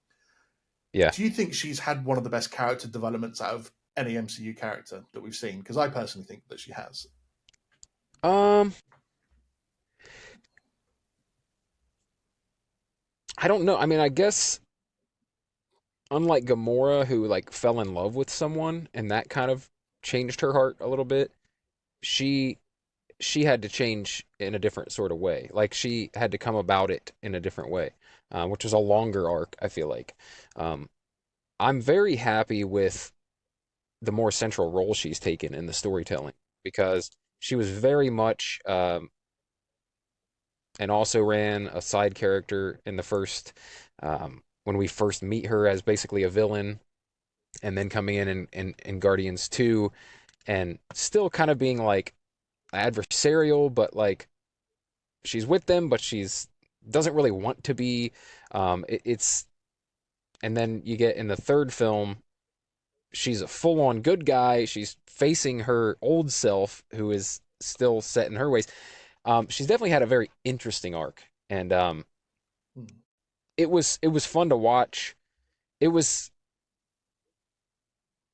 yeah. Do you think she's had one of the best character developments out of any MCU character that we've seen? Because I personally think that she has. Um, I don't know. I mean, I guess unlike Gamora, who like fell in love with someone and that kind of changed her heart a little bit, she she had to change in a different sort of way. Like she had to come about it in a different way, which was a longer arc, I feel like. Um, I'm very happy with the more central role she's taken in the storytelling because she was very much, and also ran a side character in the first, when we first meet her as basically a villain, and then coming in Guardians 2 and still kind of being like adversarial, but like she's with them, but she's doesn't really want to be. It's and then you get in the third film, she's a full on good guy. She's facing her old self, who is still set in her ways. She's definitely had a very interesting arc, and Hmm. it was fun to watch. It was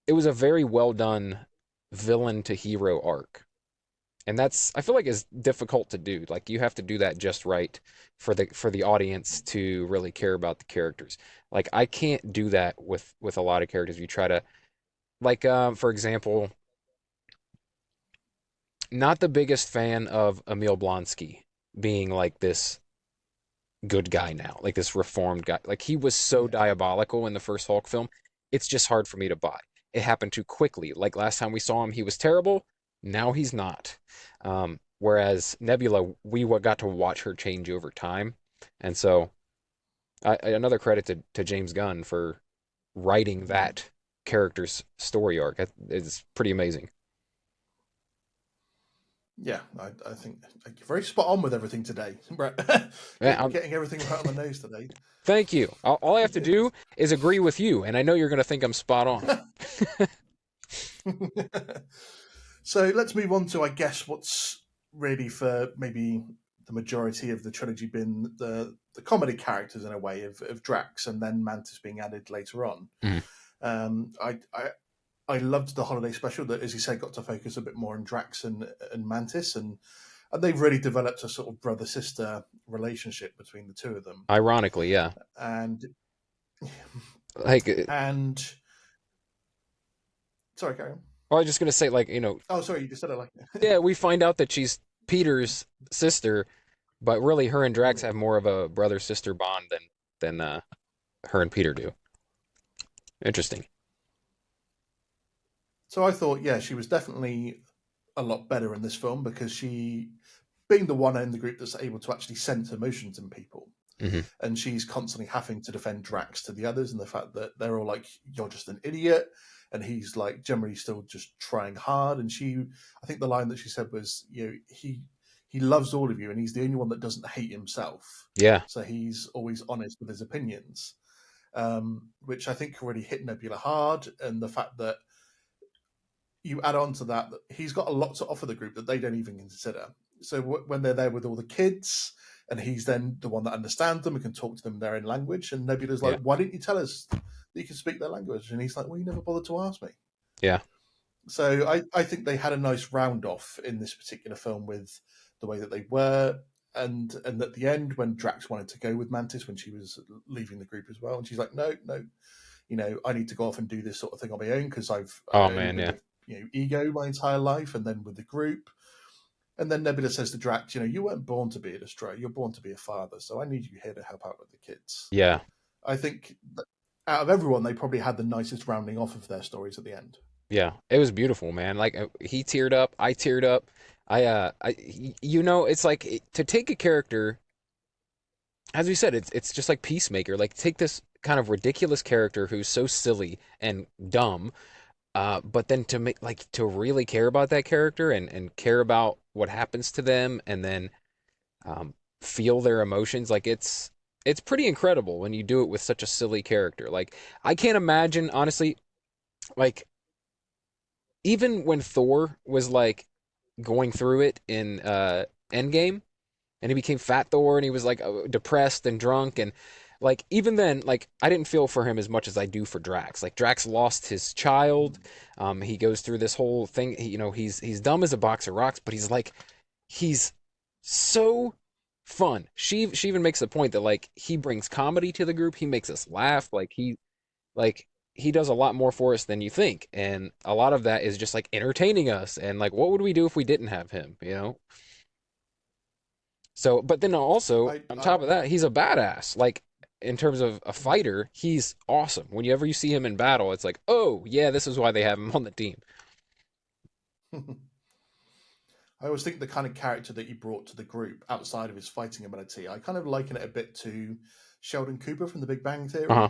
it was a very well done villain to hero arc, and that's I feel like is difficult to do. Like you have to do that just right for the audience to really care about the characters. Like I can't do that with a lot of characters. You try to like for example, not the biggest fan of Emil Blonsky being like this good guy now, like this reformed guy. Like he was so Yeah. diabolical in the first Hulk film. It's just hard for me to buy. It happened too quickly. Like last time we saw him, he was terrible. Now he's not. Whereas Nebula, we got to watch her change over time, and so another credit to James Gunn for writing Hmm. that character's story arc. It's pretty amazing. Yeah, I think you're very spot on with everything today, Brett. Man, Getting everything right on the nose today. thank you. All I have to do is agree with you, and I know you're going to think I'm spot on. So let's move on to, I guess, what's really for maybe the majority of the trilogy been the comedy characters in a way of Drax and then Mantis being added later on. Mhm. Um, I, I I loved the holiday special that, as you said, got to focus a bit more on Drax and Mantis, and they've really developed a sort of brother sister relationship between the two of them. Ironically, yeah. And Like, and sorry, carry on. I was just gonna say, like, Oh, sorry, you just said it like yeah, we find out that she's Peter's sister, but really, her and Drax Mm. have more of a brother sister bond than her and Peter do. Interesting. So I thought, yeah, she was definitely a lot better in this film because she, being the one in the group that's able to actually sense emotions in people, Hmm. and she's constantly having to defend Drax to the others, and the fact that they're all like, "You're just an idiot," and he's like generally still just trying hard. And she, I think the line that she said was, he loves all of you, and he's the only one that doesn't hate himself. Yeah, So he's always honest with his opinions, which I think really hit Nebula hard, and the fact that you add on to that he's got a lot to offer the group that they don't even consider. So when they're there with all the kids, and he's then the one that understands them and can talk to them in their own language, and Nebula's yeah, like, "Why didn't you tell us that you can speak their language?" And he's like, "Well, you never bothered to ask me." yeah, So I think they had a nice round off in this particular film with the way that they were. And at the end, when Drax wanted to go with Mantis, when she was leaving the group as well, and she's like, "No, no, I need to go off and do this sort of thing on my own because I've oh only man, been yeah, with ego my entire life, and then with the group." And then Nebula says to Drax, "You weren't born to be a destroyer. You're born to be a father. So I need you here to help out with the kids." yeah, I think that out of everyone, they probably had the nicest rounding off of their stories at the end. yeah. It was beautiful, man. Like, he teared up, I teared up. It's like, to take a character, as we said, it's just like Peacemaker. Like, take this kind of ridiculous character who's so silly and dumb, but then to make, like, to really care about that character and care about what happens to them, and then um, feel their emotions. Like, it's pretty incredible when you do it with such a silly character. Like, I can't imagine, honestly, like, even when Thor was like going through it in Endgame, and he became Fat Thor, and he was like depressed and drunk, and like, even then, like, I didn't feel for him as much as I do for Drax. Like, Drax lost his child. He goes through this whole thing. He's dumb as a box of rocks, but he's so fun. She even makes the point that, like, he brings comedy to the group. He makes us laugh. Like he does a lot more for us than you think, and a lot of that is just like entertaining us. And like, what would we do if we didn't have him? So, but then also I, on I top of that, he's a badass. Like, in terms of a fighter, he's awesome. Whenever you see him in battle, it's like, oh yeah, this is why they have him on the team. I always think the kind of character that he brought to the group outside of his fighting ability, I kind of liken it a bit to Sheldon Cooper from The Big Bang Uh Theory, huh.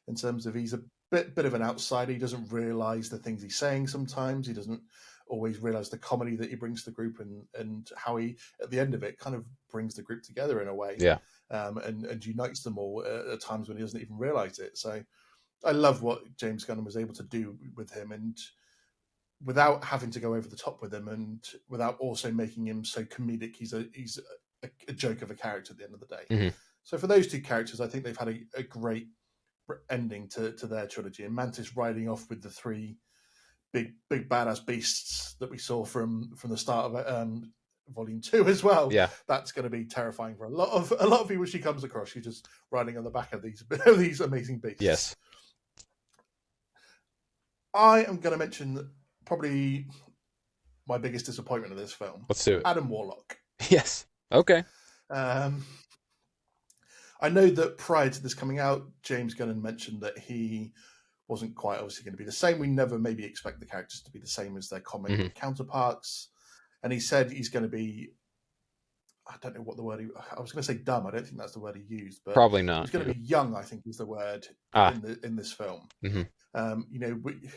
in terms of he's a bit of an outsider. He doesn't realize the things he's saying sometimes. He doesn't always realize the comedy that he brings to the group, and how he, at the end of it, kind of brings the group together in a way, Yeah. and unites them all at times when he doesn't even realize it. So I love what James Gunn was able to do with him, and without having to go over the top with him, and without also making him so comedic. He's a joke of a character at the end of the day. Hmm. So for those two characters, I think they've had a great ending to their trilogy. And Mantis riding off with the three big badass beasts that we saw from the start of Volume 2 as well. Yeah. That's going to be terrifying for a lot of people she comes across. She's just riding on the back of these amazing beasts. Yes. I am going to mention probably my biggest disappointment of this film, Let's do it. Adam Warlock. Yes. Okay. Um, I know that prior to this coming out, James Gunn mentioned that he wasn't quite obviously going to be the same. We never maybe expect the characters to be the same as their comic Hmm. counterparts. And he said he's going to be, I don't know what the word I was going to say dumb. I don't think that's the word he used, but Probably he's not. going Yeah. to be young, I think is the word Ah. in this film. Hmm.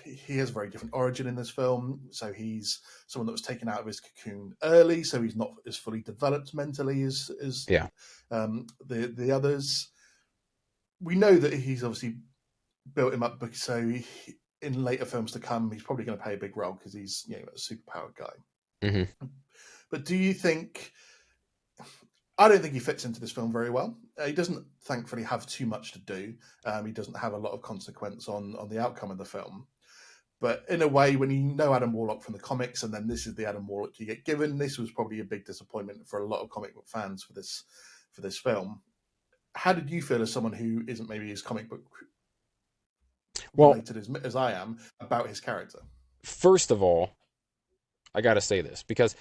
He has a very different origin in this film. So he's someone that was taken out of his cocoon early, so he's not as fully developed mentally as Yeah. the others. We know that he's obviously built him up, so in later films to come, he's probably going to play a big role because he's a superpowered guy. Hmm. But do you think I don't think he fits into this film very well. He doesn't, thankfully, have too much to do. He doesn't have a lot of consequence on the outcome of the film. But in a way, when you know Adam Warlock from the comics, and then this is the Adam Warlock you get given, this was probably a big disappointment for a lot of comic book fans for this film. How did you feel as someone who isn't maybe as comic book Well, related as I am about his character? first of all, I got to say this because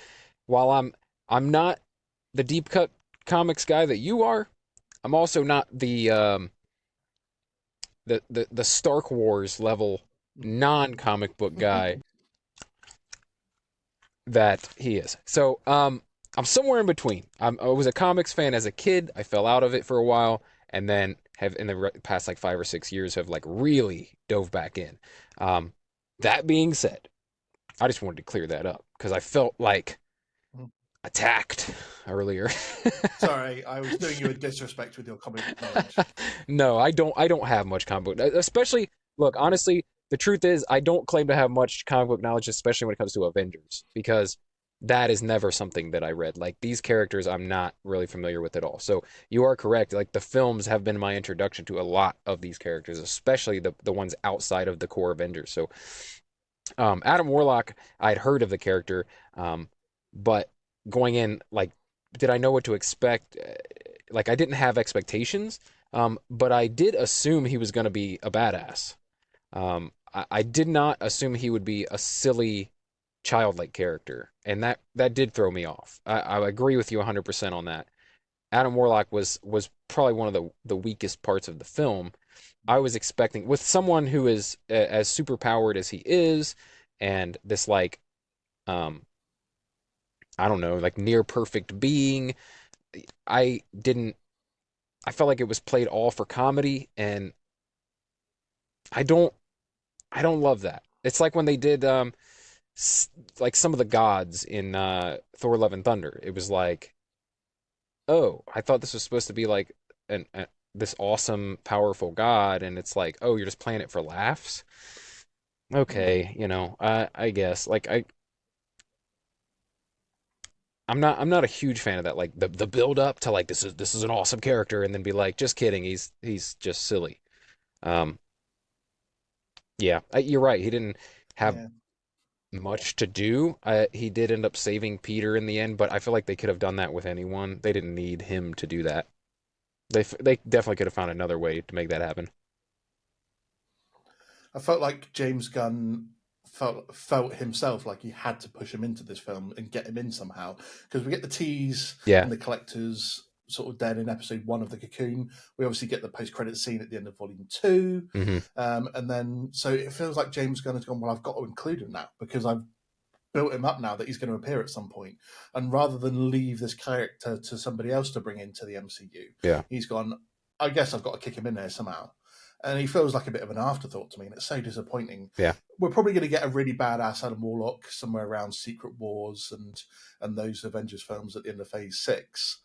while I'm not the deep cut comics guy that you are, I'm also not the Stark Wars level non comic book guy that he is. So I'm somewhere in between. I was a comics fan as a kid. I fell out of it for a while, and then have in the past like 5 or 6 years have like really dove back in. Um, that being said, I just wanted to clear that up because I felt like attacked earlier. Sorry, I was doing you a disrespect with your comic book knowledge. No, I don't. I don't have much comic book. Especially, look, honestly, the truth is, I don't claim to have much comic book knowledge, especially when it comes to Avengers, because that is never something that I read. Like these characters, I'm not really familiar with at all. So you are correct. Like the films have been my introduction to a lot of these characters, especially the ones outside of the core Avengers. So Adam Warlock, I'd heard of the character, but going in, like, did I know what to expect? Like, I didn't have expectations, but I did assume he was going to be a badass. I did not assume he would be a silly, childlike character, and that did throw me off. I agree with you 100% on that. Adam Warlock was probably one of the weakest parts of the film. I was expecting with someone who is as super powered as he is, and this like um I don't know, like near perfect being. I didn't. I felt like it was played all for comedy, and I don't. I don't love that. It's like when they did like some of the gods in Thor: Love and Thunder. It was like, oh, I thought this was supposed to be like this awesome, powerful god, and it's like, oh, you're just playing it for laughs. Mm. Okay, I guess like I'm not a huge fan of that. Like the build up to like this is an awesome character, and then be like, just kidding, he's just silly. Um, yeah, you're right. He didn't have Yeah. much to do. He did end up saving Peter in the end, but I feel like they could have done that with anyone. They didn't need him to do that. They definitely could have found another way to make that happen. I felt like James Gunn felt himself like he had to push him into this film and get him in somehow, because we get the tease Yeah. and the collectors sort of dead in episode 1 of the Cocoon. We obviously get the post-credit scene at the end of volume 2, Hmm. and then so it feels like James Gunn has gone, well, I've got to include him now because I've built him up now that he's going to appear at some point. And rather than leave this character to somebody else to bring into the MCU, Yeah. he's gone, I guess I've got to kick him in there somehow. And he feels like a bit of an afterthought to me, and it's so disappointing. Yeah. We're probably going to get a really badass Adam Warlock somewhere around Secret Wars and those Avengers films at the end of Phase 6.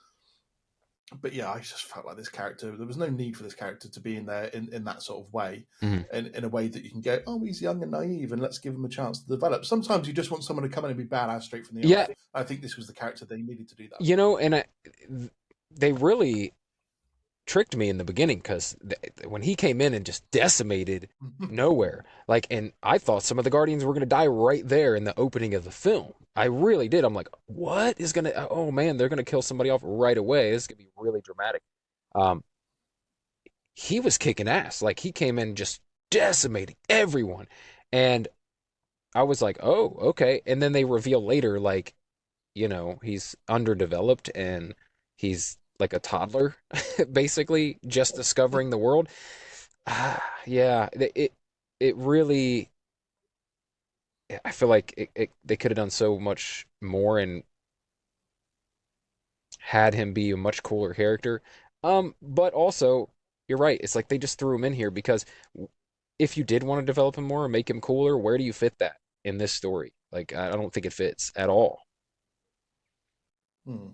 But yeah, I just felt like this character, there was no need for this character to be in there in that sort of way, Hmm. in a way that you can go, oh, he's young and naive, and let's give him a chance to develop. Sometimes you just want someone to come in and be badass straight from the Yeah. off. I think this was the character they needed to do that. And they really tricked me in the beginning because when he came in and just decimated nowhere, like, and I thought some of the Guardians were gonna die right there in the opening of the film. I really did. I'm like, what is gonna? Oh man, they're gonna kill somebody off right away. This is gonna be really dramatic. Um, he was kicking ass. Like he came in just decimating everyone, and I was like, oh, okay. And then they reveal later, like, he's underdeveloped and he's like a toddler, basically just discovering the world. Yeah, it really. I feel like they could have done so much more and had him be a much cooler character. But also, you're right. It's like they just threw him in here because if you did want to develop him more and make him cooler, where do you fit that in this story? Like, I don't think it fits at all. Hmm.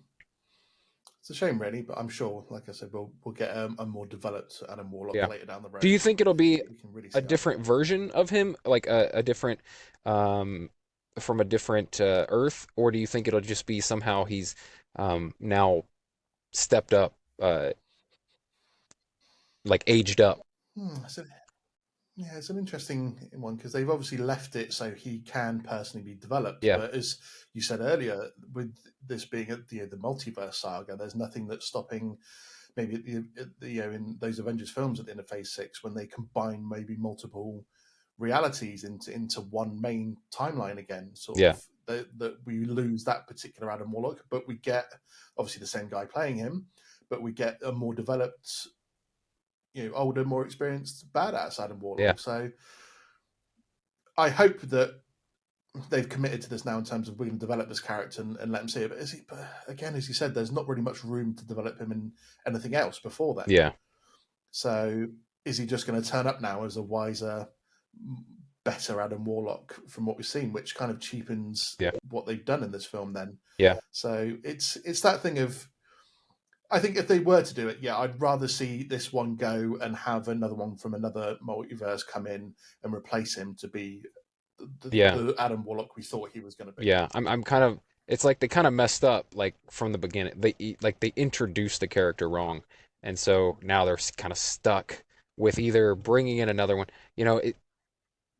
It's a shame, really, but I'm sure, like I said, we'll get a more developed Adam Warlock Yeah. later down the Do you road. think it'll be We can really a see our different growth. version of him, like a different, um, from a different Earth, or do you think it'll just be somehow he's now stepped up, like aged up. So yeah, it's an interesting one because they've obviously left it so he can personally be developed. Yeah, But as you said earlier, with this being the multiverse saga, there's nothing that's stopping maybe in those Avengers films at the end of Phase 6 when they combine maybe multiple realities into one main timeline again. Sort yeah, of that we lose that particular Adam Warlock, but we get obviously the same guy playing him, but we get a more developed, older, more experienced badass Adam yeah, Warlock. So I hope that they've committed to this now in terms of we're going to develop this character and let him see it. But again, as you said, there's not really much room to develop him in anything else before then. yeah, So is he just going to turn up now as a wiser, better Adam Warlock from what we've seen, which kind of cheapens yeah, what they've done in this film then? yeah, So it's that thing of, I think if they were to do it, yeah, I'd rather see this one go and have another one from another multiverse come in and replace him to be yeah, the Adam Warlock we thought he was going to be. yeah. I'm kind of. It's like they kind of messed up like from the beginning. They introduced the character wrong, and so now they're kind of stuck with either bringing in another one.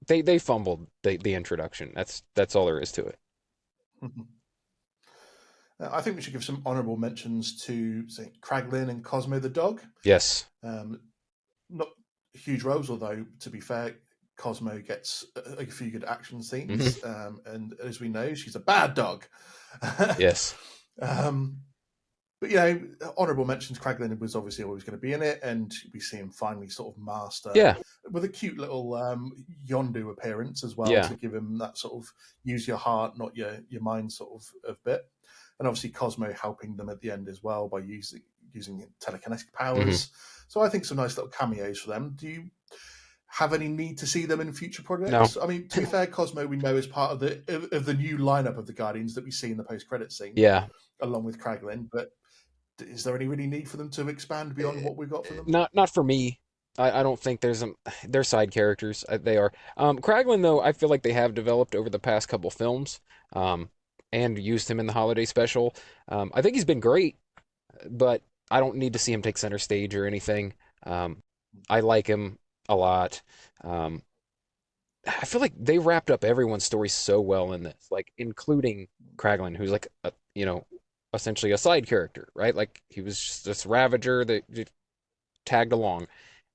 They fumbled the introduction. That's all there is to it. I think we should give some honourable mentions to say Kraglin and Cosmo the dog. Yes. Um, Not huge roles, although to be fair, Cosmo gets a few good action Hmm. scenes, and as we know, she's a bad dog. Yes. um, but honourable mentions. Kraglin was obviously always going to be in it, and we see him finally sort of master Yeah. with a cute little Yondu appearance as well Yeah. to give him that sort of use your heart, not your mind sort of bit. And obviously Cosmo helping them at the end as well by using telekinetic Hmm. powers. So I think some nice little cameos for them. Do you have any need to see them in future No. projects? I mean, to be fair, Cosmo we know is part of the new lineup of the Guardians that we see in the post credit scene, Yeah. along with Kraglin. But is there any really need for them to expand beyond what we got for them? Not for me. I don't think they're side characters. They are. Kraglin though, I feel like they have developed over the past couple films, um, and used him in the holiday special. I think he's been great, but I don't need to see him take center stage or anything. Um, I like him a lot. Um, I feel like they wrapped up everyone's story so well in this, like including Kraglin, who's like essentially a side character, right? Like he was just this Ravager that just tagged along,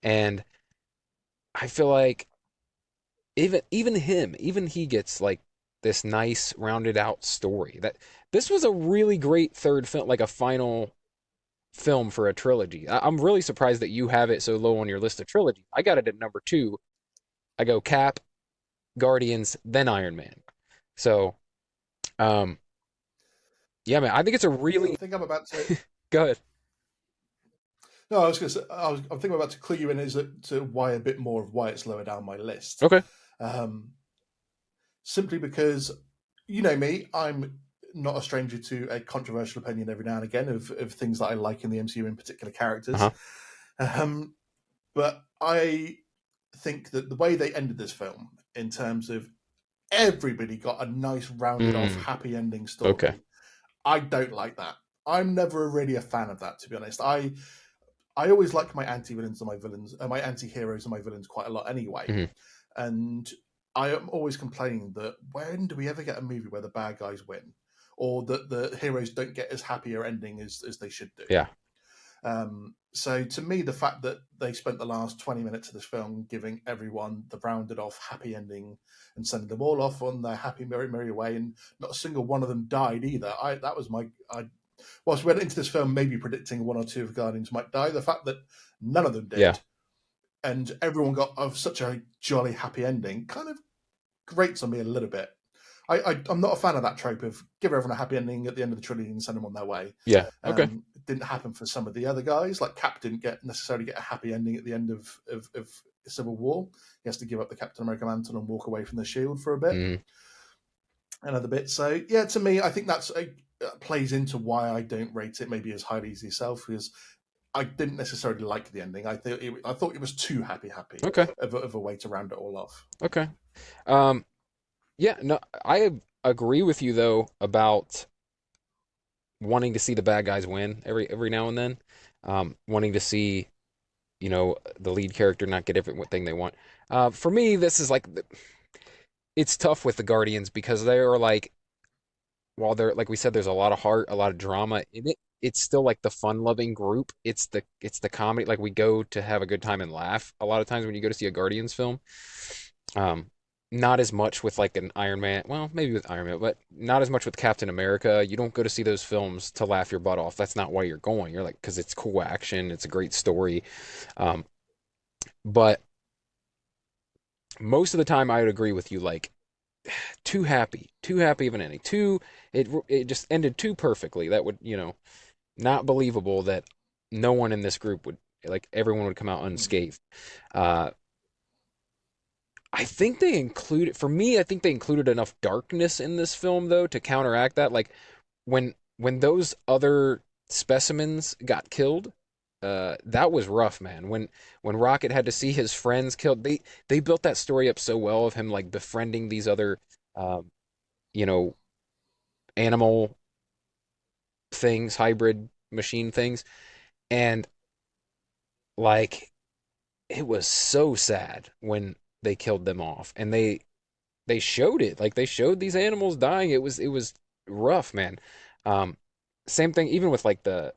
and I feel like even he gets like this nice rounded out story. That this was a really great third film, like a final film for a trilogy. I'm really surprised that you have it so low on your list of trilogy. I got it at number two. I go Cap, Guardians, then Iron Man. So, um, yeah, man, I think it's a I really think I'm about to. good. No, I was going to say. I'm thinking about to clue you in as to why a bit more of why it's lower down my list. Okay. Um, Simply because you know me, I'm not a stranger to a controversial opinion every now and again of things that I like in the MCU in particular characters. Uh-huh. Um, but I think that the way they ended this film, in terms of everybody got a nice rounded off Mm, happy ending okay. story, I don't like that. I'm never really a fan of that, to be honest. I always like my anti villains and my villains, my anti heroes and my villains quite a lot anyway. Hmm. And I am always complaining that when do we ever get a movie where the bad guys win, or that the heroes don't get as happy a ending as they should do? Yeah. So to me, the fact that they spent the last 20 minutes of this film giving everyone the rounded off happy ending and sending them all off on their happy merry way, and not a single one of them died either. That was my I whilst we went into this film maybe predicting one or two of Guardians might die, the fact that none of them Yeah. did and everyone got of such a jolly happy ending kind of grates on me a little bit. I'm not a fan of that trope of give everyone a happy ending at the end of the trilogy and send them on their way. Yeah. Okay. It didn't happen for some of the other guys. Like Cap didn't necessarily get a happy ending at the end of Civil War. He has to give up the Captain America mantle and walk away from the Shield for a bit, Mm, another bit. So yeah, to me, I think that's plays into why I don't rate it maybe as highly as yourself, because I didn't necessarily like the ending. I thought it was too happy okay. of a way to round it all off. Okay. Um, yeah, no, I agree with you though about wanting to see the bad guys win every now and then, wanting to see the lead character not get everything they want. For me, this is like it's tough with the Guardians because they are like while they're like we said, there's a lot of heart, a lot of drama in it. It's still like the fun-loving group. It's the comedy. Like we go to have a good time and laugh. A lot of times when you go to see a Guardians film, um, not as much with like an Iron Man. Well, maybe with Iron Man, but not as much with Captain America. You don't go to see those films to laugh your butt off. That's not why you're going. You're like because it's cool action. It's a great story. Um, but most of the time, I would agree with you. Like too happy of an ending. It just ended too perfectly. That would not believable that no one in this group would like everyone would come out Mm. unscathed. Uh, I think they included for me. I think they included enough darkness in this film though to counteract that. Like when those other specimens got killed, that was rough, man. When Rocket had to see his friends killed, they built that story up so well of him like befriending these other, um, you know, animal things, hybrid machine things, and like it was so sad when they killed them off, and they showed it, like they showed these animals dying. It was rough, man. Um, Same thing, even with like the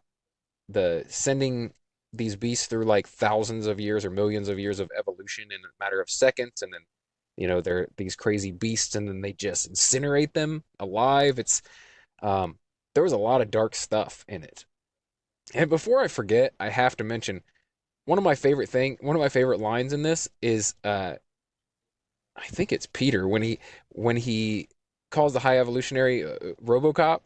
sending these beasts through like thousands of years or millions of years of evolution in a matter of seconds, and then they're these crazy beasts, and then they just incinerate them alive. Um, there was a lot of dark stuff in it. And before I forget, I have to mention one of my favorite lines in this is I think it's Peter when he calls the high evolutionary RoboCop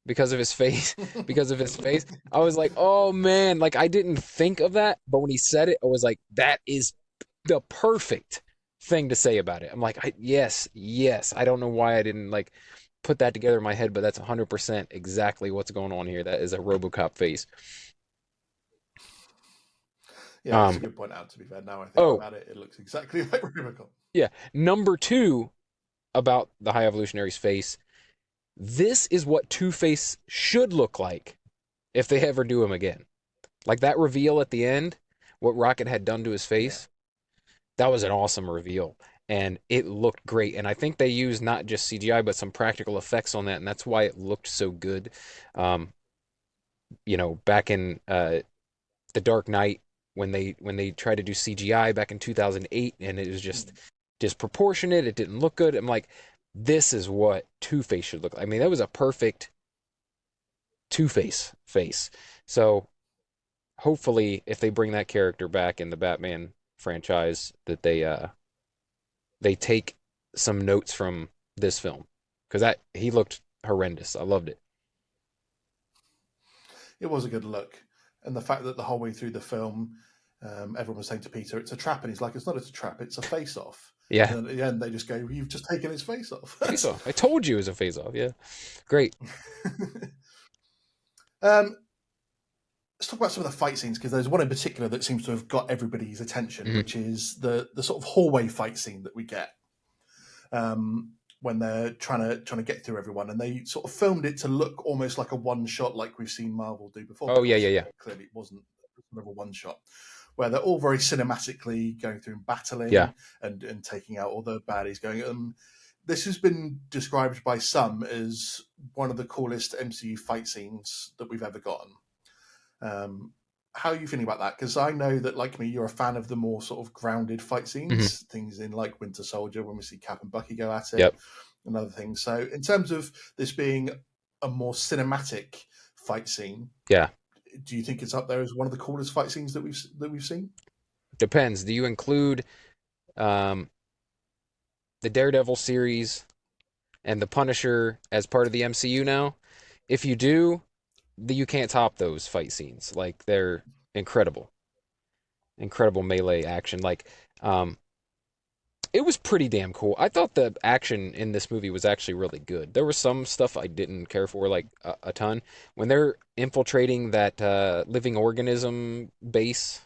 because of his face because of his face. I was like, "Oh man, like I didn't think of that, but when he said it, I was like, that is the perfect thing to say about it." I'm like, yes, yes. I don't know why I didn't like put that together in my head, but that's 100% exactly what's going on here. That is a RoboCop face. Yeah, it's a Um, good point out. To be fair, now I think oh, about it, it looks exactly like Rubicon. yeah. Number two about the High Evolutionary's face. This is what Two Face should look like if they ever do him again. Like that reveal at the end, what Rocket had done to his Yeah, face, that was an awesome reveal. And it looked great. And I think they used not just CGI, but some practical effects on that. And that's why it looked so good. Um, back in The Dark Knight, when they tried to do CGI back in 2008, and it was just mm. disproportionate. It didn't look good. I'm like, this is what Two Face should look like. I mean, that was a perfect Two Face face. So hopefully, if they bring that character back in the Batman franchise, that they take some notes from this film because that he looked horrendous. I loved it. It was a good look, and the fact that the whole way through the film, everyone was saying to Peter, "It's a trap," and he's like, "It's not a trap. It's a face-off." Yeah, And then at the end, they just go, "You've just taken his face off." face off. I told you it was a face off. Yeah, great. um, let's talk about some of the fight scenes because there's one in particular that seems to have got everybody's attention, Hmm. which is the sort of hallway fight scene that we get when they're trying to get through everyone, and they sort of filmed it to look almost like a one shot, like we've seen Marvel do before, Oh but yeah, yeah, obviously yeah, clearly it wasn't a one shot. Where they're all very cinematically going through and yeah. battling and taking out all the baddies going at them. This has been described by some as one of the coolest MCU fight scenes that we've ever gotten. Um, how are you feeling about that? Because I know that, like me, you're a fan of the more sort of grounded fight Hmm. scenes, things in like Winter Soldier when we see Cap and Bucky go at it, Yep. and other things. So, in terms of this being a more cinematic fight scene, Yeah. do you think it's up there as one of the coolest fight scenes that we've seen? Depends. Do you include um, the Daredevil series and the Punisher as part of the MCU now? If you do, you can't top those fight scenes. Like they're incredible, incredible melee action. Like um, it was pretty damn cool. I thought the action in this movie was actually really good. There was some stuff I didn't care for, like a ton. When they're infiltrating that living organism base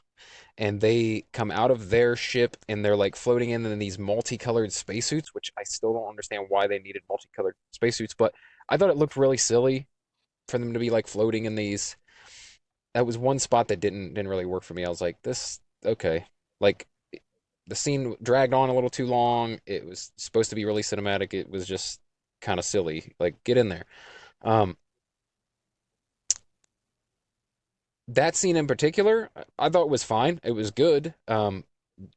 and they come out of their ship and they're like floating in these multicolored spacesuits, which I still don't understand why they needed multicolored spacesuits, but I thought it looked really silly. for them to be like floating in these. That was one spot that didn't really work for me. I was like, this okay, like the scene dragged on a little too long. It was supposed to be really cinematic. It was just kind of silly. Like, get in there. Um, that scene in particular, I thought was fine. It was good.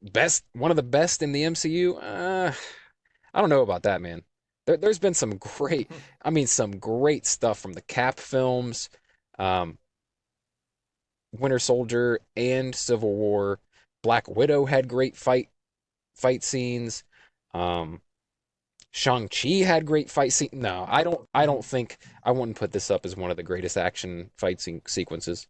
Best, one of the best in the MCU. I don't know about that, man. There's been some great, I mean, some great stuff from the Cap films, um, Winter Soldier and Civil War. Black Widow had great fight scenes. Um, Shang-Chi had great fight scene. No, I don't think I wouldn't put this up as one of the greatest action fight sequences.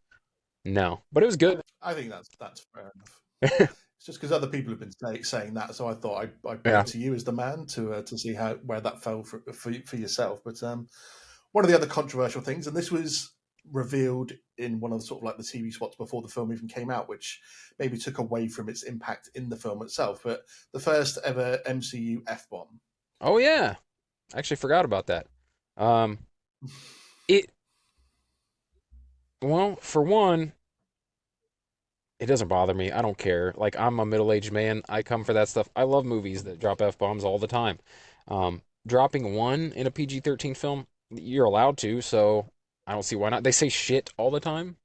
No, but it was good. I think that's fair enough. It's just because other people have been saying that, so I thought I'd put Yeah. it to you as the man to see how where that fell for yourself. But one of the other controversial things, and this was revealed in one of the sort of like the TV spots before the film even came out, which maybe took away from its impact in the film itself. But the first ever MCU F bomb. Oh yeah. I actually forgot about that. Um, it well, for one, it doesn't bother me. I don't care. Like I'm a middle-aged man. I come for that stuff. I love movies that drop F-bombs all the time. Dropping one in a PG-13 film, you're allowed to, so I don't see why not. They say shit all the time.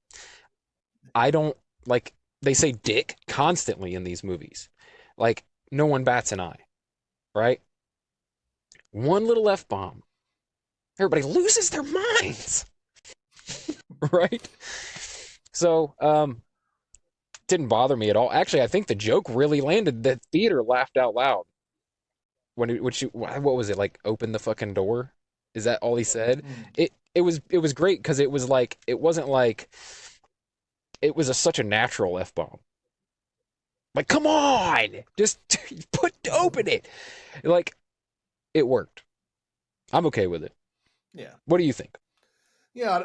I don't like they say dick constantly in these movies. Like no one bats an eye, right? One little F-bomb. Everybody loses their minds, right? So, didn't bother me at all. Actually, I think the joke really landed. The theater laughed out loud what was it like? Open the fucking door. Is that all he said? Mm. It was great because it was like it wasn't like it was such a natural f bomb. Like, come on, just open it. Like it worked. I'm okay with it. Yeah. What do you think? Yeah,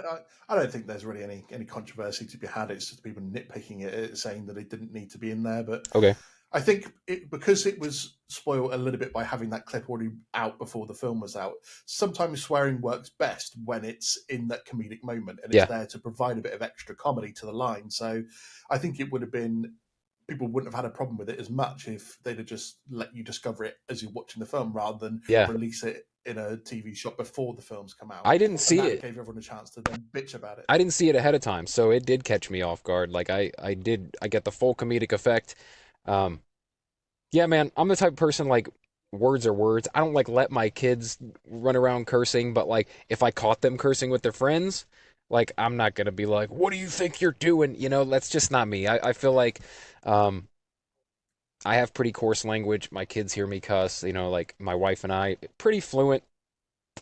I don't think there's really any controversy to be had. It's just people nitpicking it, saying that it didn't need to be in there. But Okay. I think because it was spoiled a little bit by having that clip already out before the film was out. Sometimes swearing works best when it's in that comedic moment and it's Yeah. there to provide a bit of extra comedy to the line. So I think it would have been people wouldn't have had a problem with it as much if they'd have just let you discover it as you're watching the film rather than Yeah. release it in a TV shot before the films come out. I didn't And see that it. gave everyone a chance to then bitch about it. I didn't see it ahead of time, so it did catch me off guard. Like I get the full comedic effect. Um, yeah, man, I'm the type of person like words are words. I don't like let my kids run around cursing, but like if I caught them cursing with their friends, like I'm not gonna be like, "What do you think you're doing?" You know, that's just not me. I feel like um, I have pretty coarse language. My kids hear me cuss. You know, like my wife and I, pretty fluent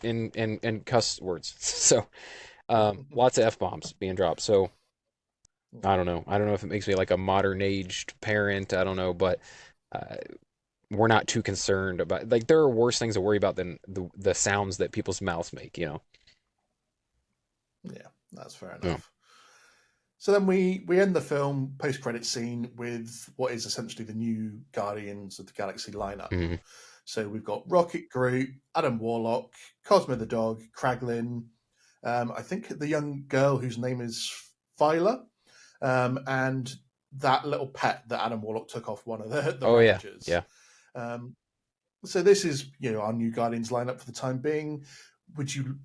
in cuss words. So lots of f bombs being dropped. So I don't know. I don't know if it makes me like a modern aged parent. I don't know, but uh, we're not too concerned about like there are worse things to worry about than the sounds that people's mouths make, you know. Yeah, that's fair Yeah. enough. So then we end the film post credit scene with what is essentially the new Guardians of the Galaxy lineup. Mhm. So we've got Rocket, Groot, Adam Warlock, Cosmo the dog, Kraglin. I think the young girl whose name is Phyla, and that little pet that Adam Warlock took off one of the Oh yeah. Ravagers. Yeah. Um, so this is our new Guardians lineup for the time being. Would you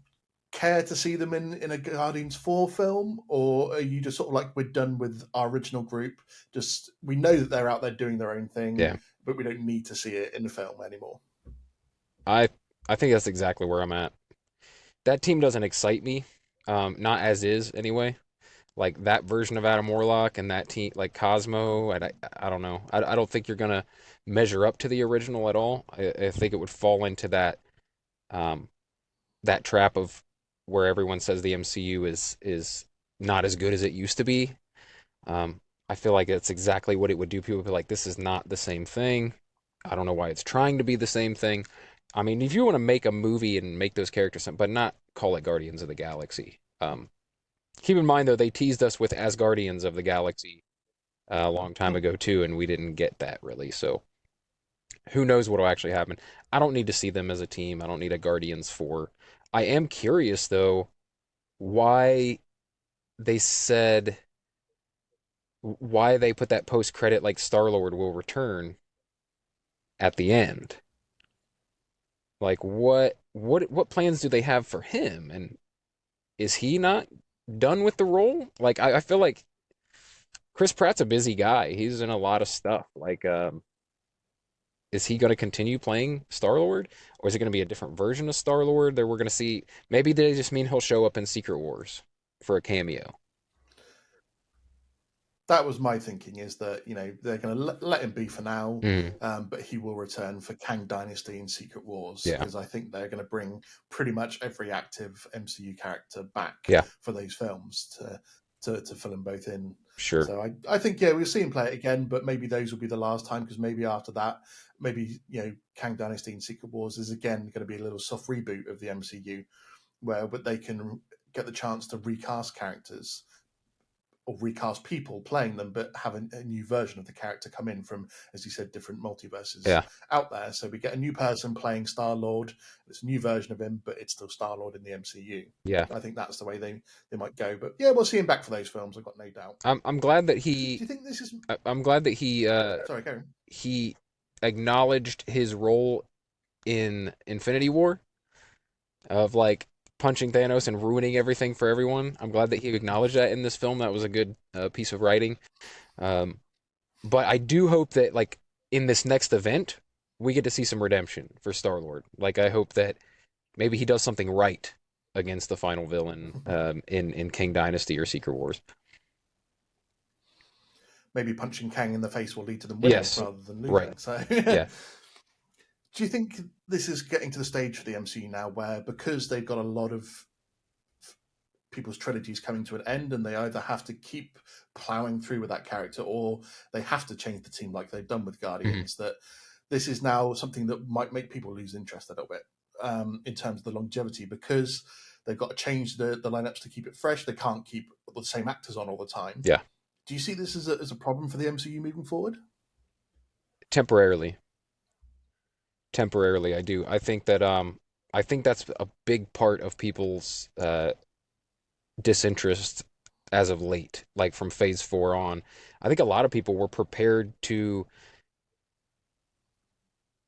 care to see them in a Guardians 4 film, or are you just sort of like we're done with our original group? Just we know that they're out there doing their own thing, Yeah. but we don't need to see it in the film anymore. I I think that's exactly where I'm at. That team doesn't excite me. Not as is anyway. Like that version of Adam Warlock and that team like Cosmo, and I don't know. I don't think you're gonna measure up to the original at all. I think it would fall into um that trap of where everyone says the MCU is not as good as it used to be. Um, I feel like it's exactly what it would do. People would be like, this is not the same thing. I don't know why it's trying to be the same thing. I mean, if you want to make a movie and make those characters, but not call it Guardians of the Galaxy. Keep in mind though, they teased us with as Guardians of the Galaxy a long time ago too, and we didn't get that really. So who knows what will actually happen? I don't need to see them as a team. I don't need a Guardians 4. I am curious though why they said why they put that post credit like Star-Lord will return at the end. Like what plans do they have for him? And is he not done with the role? Like I feel like Chris Pratt's a busy guy. He's in a lot of stuff. Like is he going to continue playing Star-Lord? Or is it going to be a different version of Star-Lord that we're going to see? Maybe they just mean he'll show up in Secret Wars for a cameo. That was my thinking, is that they're going to let him be for now, Mm, but he will return for Kang Dynasty and Secret Wars, yeah, because I think they're going to bring pretty much every active MCU character back yeah, for those films to fill them both in. sure. So I think, yeah, we'll see him play it again, but maybe those will be the last time, because maybe after that, maybe Kang Dynasty and Secret Wars is again going to be a little soft reboot of the MCU, where but they can get the chance to recast characters or recast people playing them, but have a new version of the character come in from, as you said, different multiverses Yeah, out there. So we get a new person playing Star Lord. It's a new version of him, but it's still Star Lord in the MCU. yeah. I think that's the way they might go. But yeah, we'll see him back for those films. I've got no doubt. I'm glad that Do you think this is? I'm glad that Sorry, Karen. he acknowledged his role in Infinity War of like punching Thanos and ruining everything for everyone. I'm glad that he acknowledged that in this film. That was a good piece of writing. Um, but I do hope that like in this next event, we get to see some redemption for Star Lord. Like I hope that maybe he does something right against the final villain in King Dynasty or Secret Wars. Maybe punching Kang in the face will lead to them winning Yes, rather than right. losing. So, Yeah. do you think this is getting to the stage for the MCU now, where because they've got a lot of people's trilogies coming to an end, and they either have to keep plowing through with that character, or they have to change the team like they've done with Hmm. Guardians, that this is now something that might make people lose interest a little bit, in terms of the longevity, because they've got to change the lineups to keep it fresh. They can't keep the same actors on all the time. Yeah. Do you see this as a problem for the MCU moving forward? Temporarily. Temporarily, I do. I think that's a big part of people's disinterest as of late, like from phase 4 on. I think a lot of people were prepared to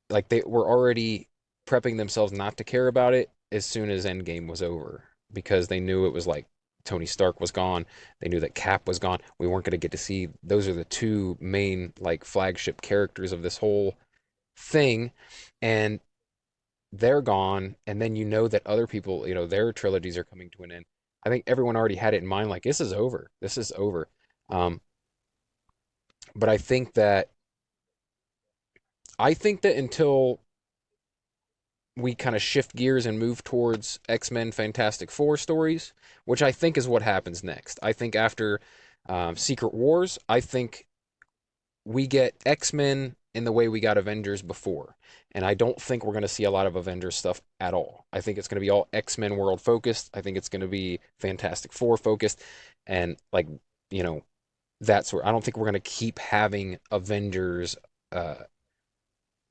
like they were already prepping themselves not to care about it as soon as Endgame was over because they knew it was like Tony Stark was gone. They knew that Cap was gone. We weren't going to get to see those are the two main like flagship characters of this whole thing and they're gone and then you know that other people, you know, their trilogies are coming to an end. I think everyone already had it in mind like this is over. This is over. Um but I think that until we kind of shift gears and move towards X-Men Fantastic Four stories, which I think is what happens next. I think after Secret Wars, I think we get X-Men in the way we got Avengers before. And I don't think we're going to see a lot of Avengers stuff at all. I think it's going to be all X-Men world focused. I think it's going to be Fantastic Four focused. And like, you know, that's where I don't think we're going to keep having Avengers uh,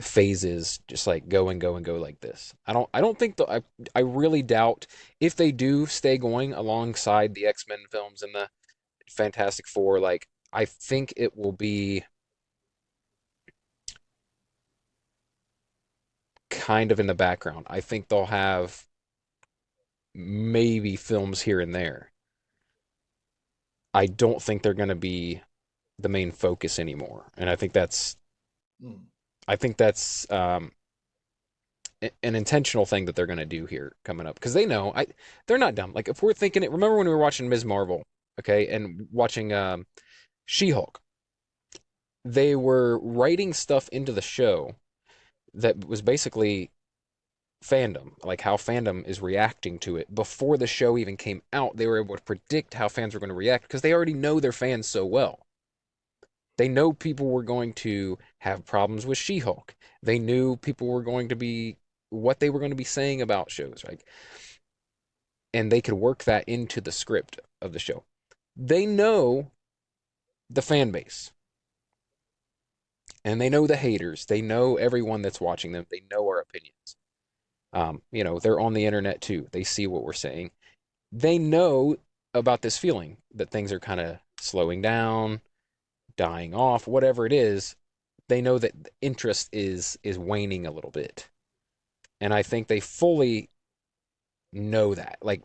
phases just like go and go and go like this. I don't think I really doubt if they do stay going alongside the X-Men films and the Fantastic Four, like I think it will be kind of in the background. I think they'll have maybe films here and there. I don't think they're going to be the main focus anymore. And Mm. I think that's an intentional thing that they're going to do here coming up because they know they're not dumb. Like if we're thinking it, remember when we were watching Ms. Marvel, okay, and watching She-Hulk, they were writing stuff into the show that was basically fandom, like how fandom is reacting to it before the show even came out. They were able to predict how fans were going to react because they already know their fans so well. They know people were going to have problems with She-Hulk. They knew people were going to be what they were going to be saying about shows, right? And they could work that into the script of the show. They know the fan base and they know the haters. They know everyone that's watching them. They know our opinions. You know, they're on the internet too. They see what we're saying. they know about this feeling that things are kind of slowing down, dying off, whatever it is. They know that interest is waning a little bit, and I think they fully know that, like,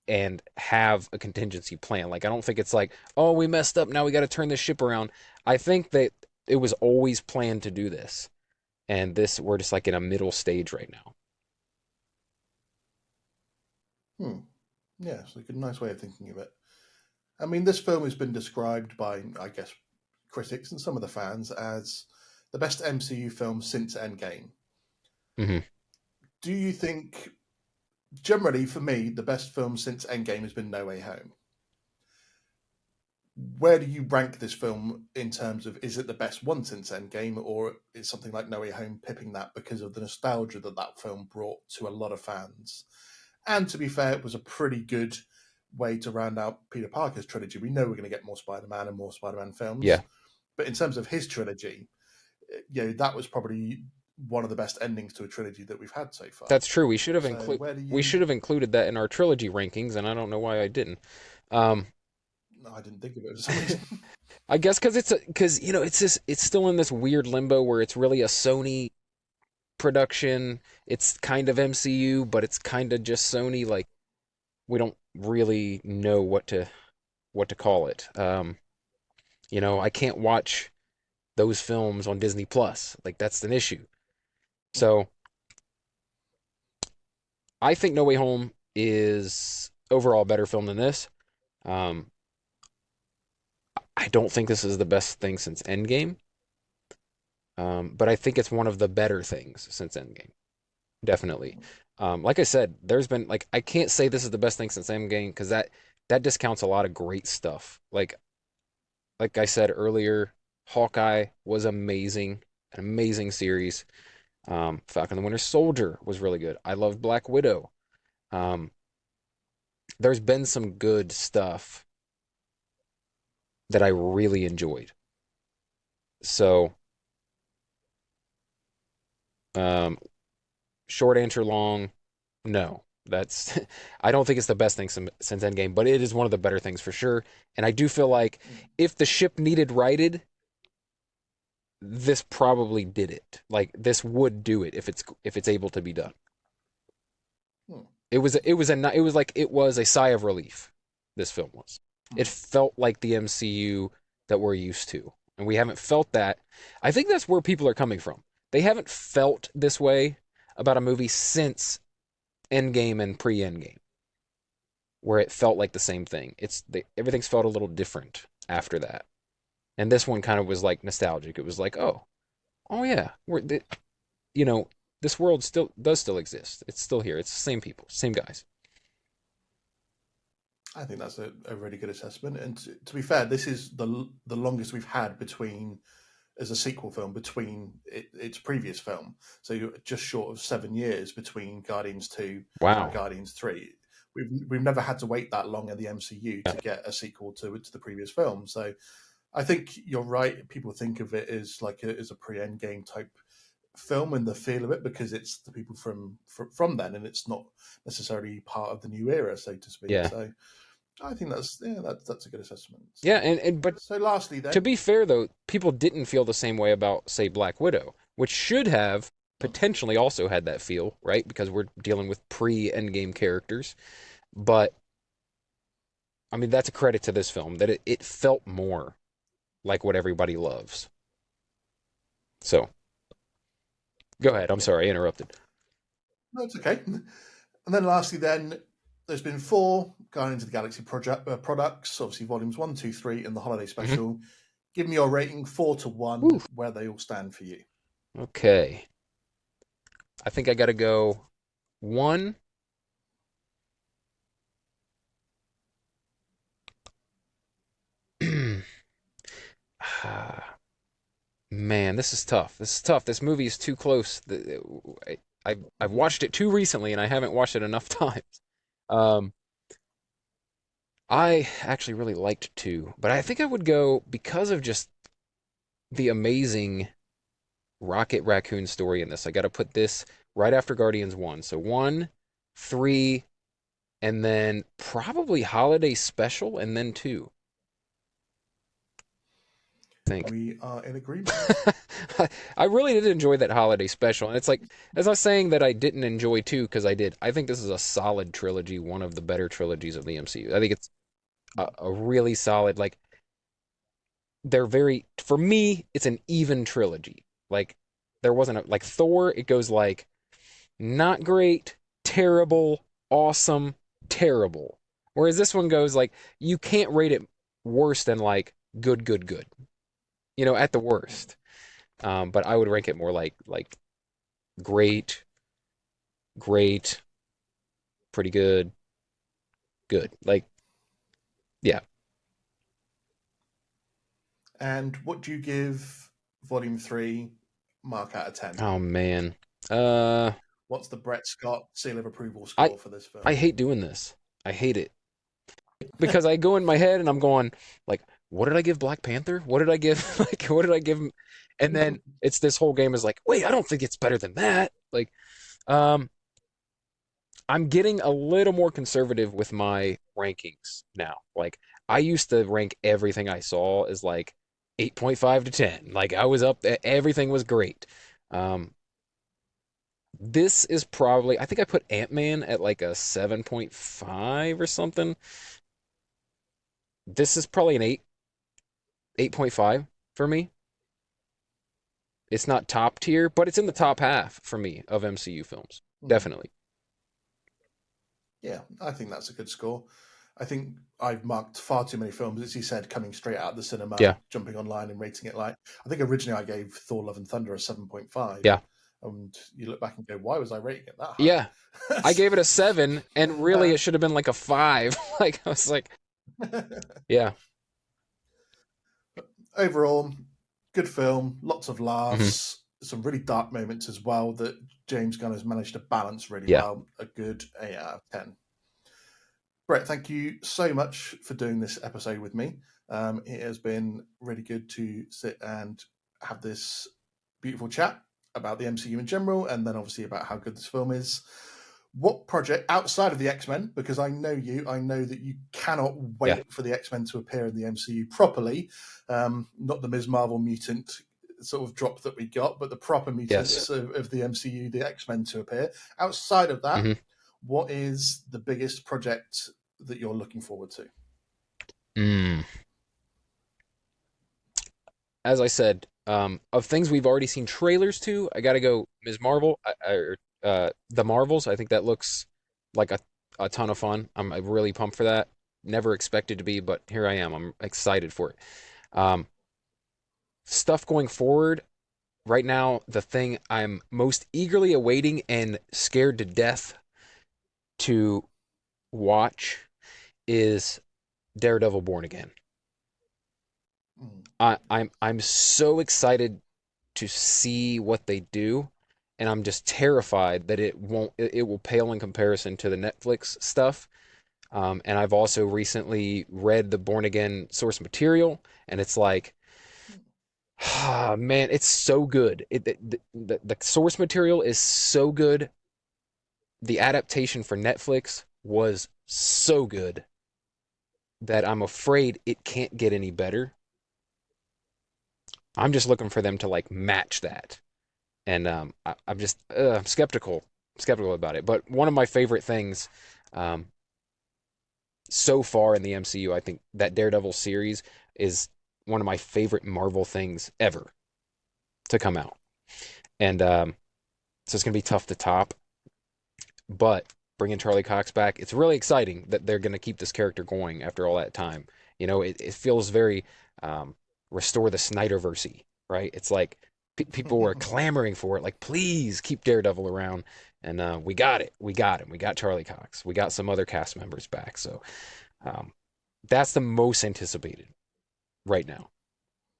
and have a contingency plan. Like, I don't think it's like, oh, we messed up, now we got to turn this ship around. I think that it was always planned to do this, and this we're just like in a middle stage right now. Hmm. Yeah, it's like a nice way of thinking of it. I mean, this film has been described by, I guess, critics and some of the fans as the best MCU film since Endgame. Hmm. Do you think, generally for me, the best film since Endgame has been No Way Home? Where do you rank this film in terms of, is it the best one since Endgame, or is something like No Way Home pipping that because of the nostalgia that that film brought to a lot of fans? And to be fair, it was a pretty good way to round out Peter Parker's trilogy. We know we're going to get more Spider-Man and more Spider-Man Yeah, films, but in terms of his trilogy, that was probably one of the best endings to a trilogy that we've had so far. that's true. So where do We you? should have included that in our trilogy rankings, and I don't know why I didn't. Um, No, I didn't think of it for some reason. I guess because it's still in this weird limbo where it's really a Sony production. It's kind of MCU, but it's kind of just Sony. Like, we don't really know what to call it. I can't watch those films on Disney Plus. Like, that's an issue. So I think No Way Home is overall a better film than this. Um, I don't think this is the best thing since Endgame, but I think it's one of the better things since Endgame. Definitely. Like I said, there's been like I can't say this is the best thing since Endgame because that discounts a lot of great stuff. Like I said earlier, Hawkeye was amazing, an amazing series. Falcon the Winter Soldier was really good. I loved Black Widow. Um, there's been some good stuff that I really enjoyed. So, um, short answer long, no. That's I don't think it's the best thing since Endgame, but it is one of the better things for sure. And I do feel like if the ship needed righted, this probably did it. Like, this would do it if it's able to be done. Hmm. It was a sigh of relief. This film was. It Hmm. felt like the MCU that we're used to, and we haven't felt that. I think that's where people are coming from. They haven't felt this way about a movie since Endgame and pre-Endgame, where it felt like the same thing. Everything's felt a little different after that, and this one kind of was like nostalgic. It was like, oh yeah, you know, this world still exist. It's still here. It's the same people, same guys. I think that's a really good assessment. And to be fair, this is the longest we've had between as a sequel film between its previous film. So you're just short of 7 years between Guardians 2 and Wow. Guardians 3. We've never had to wait that long in the MCU Yeah. to get a sequel to the previous film. So I think you're right. People think of it as like as a pre-Endgame type film and the feel of it because it's the people from then, and it's not necessarily part of the new era, so to speak. Yeah. So I think that's a good assessment. Yeah, and but So lastly, to then, be fair though, people didn't feel the same way about, say, Black Widow, which should have hmm, potentially also had that feel, right? Because we're dealing with pre-Endgame characters. But I mean, that's a credit to this film that it felt more like what everybody loves. So go ahead. I'm yeah, sorry, I interrupted. no, it's okay. And then lastly, then there's been four Guardians of the Galaxy products, obviously volumes one, two, three, and the holiday Hmm. special. Give me your rating 4 to 1, Woo. where they all stand for you. Okay. I think I got to go one. Man, this is tough. This is tough. This movie is too close. I've watched it too recently, and I haven't watched it enough times. Um, I actually really liked two, but I think I would go because of just the amazing Rocket Raccoon story in this. I got to put this right after Guardians 1. So 1, 3, and then probably holiday special, and then two, I think. We are in agreement. I really did enjoy that holiday special, and it's like, as I was saying that I didn't enjoy two, because I did. I think this is a solid trilogy, one of the better trilogies of the MCU. I think it's a really solid, like, they're very, for me, it's an even trilogy. Like, there wasn't a, like Thor, it goes like not great, terrible, awesome, terrible. Whereas this one goes like, you can't rate it worse than like good, good, good. At the worst. But I would rank it more like great, great, pretty good, good. Like, yeah. And what do you give Volume 3 mark out of 10? Oh man. Uh, What's the Brett Scott seal of approval I score for this I film? hate doing this. I hate it because I go in my head and I'm going like, what did I give Black Panther? What did I give? Like, what did I give him? And then it's this whole game is like, wait, I don't think it's better than that. Like, um, I'm getting a little more conservative with my rankings now. Like, I used to rank everything I saw as like 8.5 to 10. Like, I was up, everything was great. Um, this is probably, I think I put Ant-Man at like a 7.5 or something. This is probably an 8.5 for me. It's not top tier, but it's in the top half for me of MCU films. Mhm. Definitely. Yeah, I think that's a good score. I think I've marked far too many films, as you said, coming straight out of the cinema, Yeah. jumping online and rating it like. I think originally I gave Thor: Love and Thunder a 7.5, Yeah. and you look back and go, "Why was I rating it that high?" Yeah. I gave it a 7 and really uh, it should have been like a 5. Like I was like, yeah. Overall, good film, lots of Hmm. laughs, some really dark moments as well that James Gunn has managed to balance really Yeah. well. A good 8 out of 10. Brett, thank you so much for doing this episode with me. It has been really good to sit and have this beautiful chat about the MCU in general, and then obviously about how good this film is. What project outside of the X Men? Because I know you, I know that you cannot Yeah. wait for the X Men to appear in the MCU properly. Not the Ms. Marvel mutant sort of drop that we got, but the proper Yes. mutants of the MCU, the X Men to appear. Outside of that, Hmm. what is the biggest project that you're looking forward to? Mm. As I said, of things we've already seen trailers to, I gotta go Ms. Marvel, the Marvels. I think that looks like a ton of fun. I'm really pumped for that. Never expected to be, but here I am. I'm excited for it. Um, Stuff going forward right now, the thing I'm most eagerly awaiting and scared to death to watch is Daredevil Born Again. Mm. I'm so excited to see what they do, and I'm just terrified that it will pale in comparison to the Netflix stuff. And I've also recently read the Born Again source material, and it's like, ah, man, it's so good. The source material is so good. The adaptation for Netflix was so good that I'm afraid it can't get any better. I'm just looking for them to like match that. And I'm just skeptical about it. But one of my favorite things um, so far in the MCU, I think that Daredevil series is one of my favorite Marvel things ever to come out, and so it's gonna be tough to top. But bringing Charlie Cox back, it's really exciting that they're gonna keep this character going after all that time. It feels very um, restore the Snyderversey, right? It's like people were clamoring for it, like please keep Daredevil around, and we got it. We got him. We got Charlie Cox. We got some other cast members back. So um, that's the most anticipated right now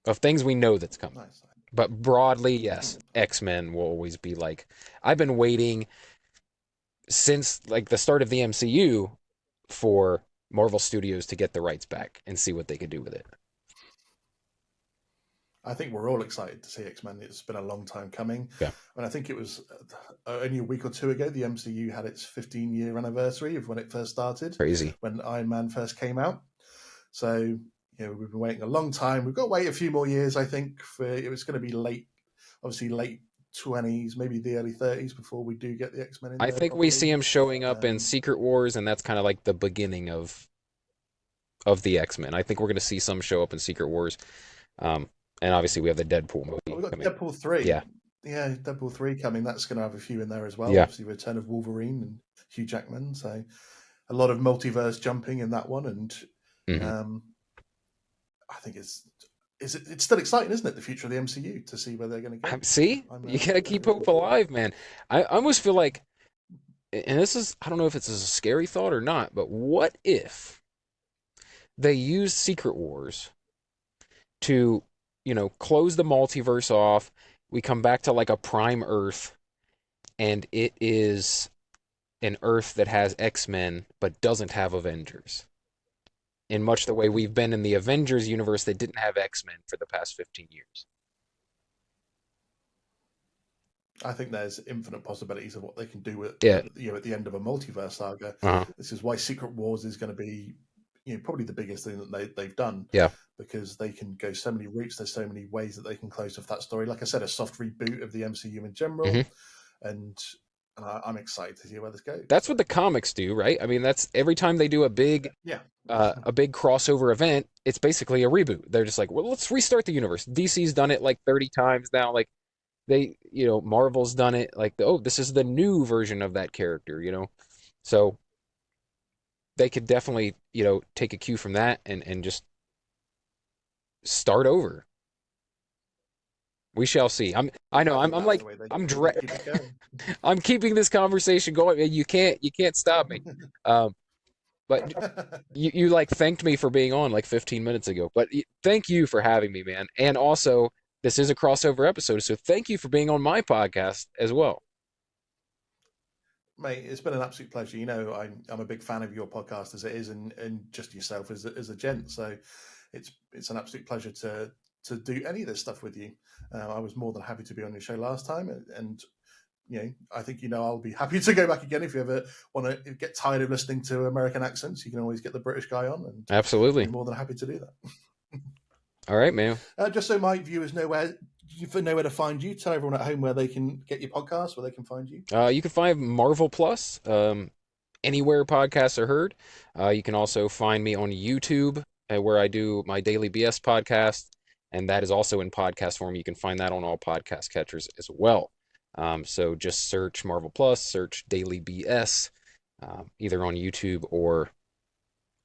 of things we know that's coming. Nice. But broadly, yes, Mm. X-Men will always be like I've been waiting since like the start of the MCU for Marvel Studios to get the rights back and see what they could do with it. I think we're all excited to see X-Men. It's been a long time coming. Yeah, And I think it was only a week or two ago, the MCU had its 15-year anniversary of when it first started, crazy. when Iron Man first came out. So, we've been waiting a long time. We've got to wait a few more years, I think, for it was going to be late 20s, maybe the early 30s before we do get the X-Men in I there think we see properly. him showing up in Um, Secret Wars, and that's kind of like the beginning of the X-Men. I think we're going to see some show up in Secret Wars. Um, and obviously we have the Deadpool movie we've got coming. Deadpool 3. Yeah, Yeah, Deadpool 3 coming. That's going to have a few in there as well. yeah. Obviously, Return of Wolverine and Hugh Jackman. So a lot of multiverse jumping in that one. And Hmm. um, I think it's still exciting, isn't it? The future of the MCU to see where they're going to go. See, I'm you gotta keep definitely hope looking forward to alive, man. I almost feel like, and this is, I don't know if it's a scary thought or not, but what if they use Secret Wars to, close the multiverse off? We come back to like a prime Earth, and it is an Earth that has X-Men but doesn't have Avengers. In much the way we've been in the Avengers universe that didn't have X-Men for the past 15 years. I think there's infinite possibilities of what they can do with Yeah. at the end of a multiverse saga. Uh-huh. This is why Secret Wars is going to be probably the biggest thing that they've done, Yeah. because they can go so many routes. There's so many ways that they can close off that story. Like I said, a soft reboot of the MCU in Hmm. general, and I'm excited to see where this goes. That's So what the comics do, right? I mean, that's every time they do yeah, a big crossover event, it's basically a reboot. They're just like, well, let's restart the universe. DC's done it like 30 times now. Like Marvel's done it. Like, oh, this is the new version of that character. So they could definitely, take a cue from that and just start over. We shall see. I know. I think I'm that's the like, way I'm they keep it going. I'm keeping this conversation going. You can't stop me. Um, but you like thanked me for being on like 15 minutes ago. But thank you for having me, man. And also, this is a crossover episode, so thank you for being on my podcast as well. Mate, it's been an absolute pleasure. I'm a big fan of your podcast as it is, and just yourself as a gent. So it's an absolute pleasure to do any of this stuff with you. I was more than happy to be on your show last time, and I think I'll be happy to go back again if you ever want to get tired of listening to American accents. You can always get the British guy on, and I'll Absolutely. be more than happy to do that. All right, man. Just so my viewers know where to find you, tell everyone at home where they can get your podcast, where they can find you. You can find Marvel Plus anywhere podcasts are heard. You can also find me on YouTube, where I do my Daily BS podcast, and that is also in podcast form. You can find that on all podcast catchers as well. So just search Marvel Plus, search Daily BS, either on YouTube or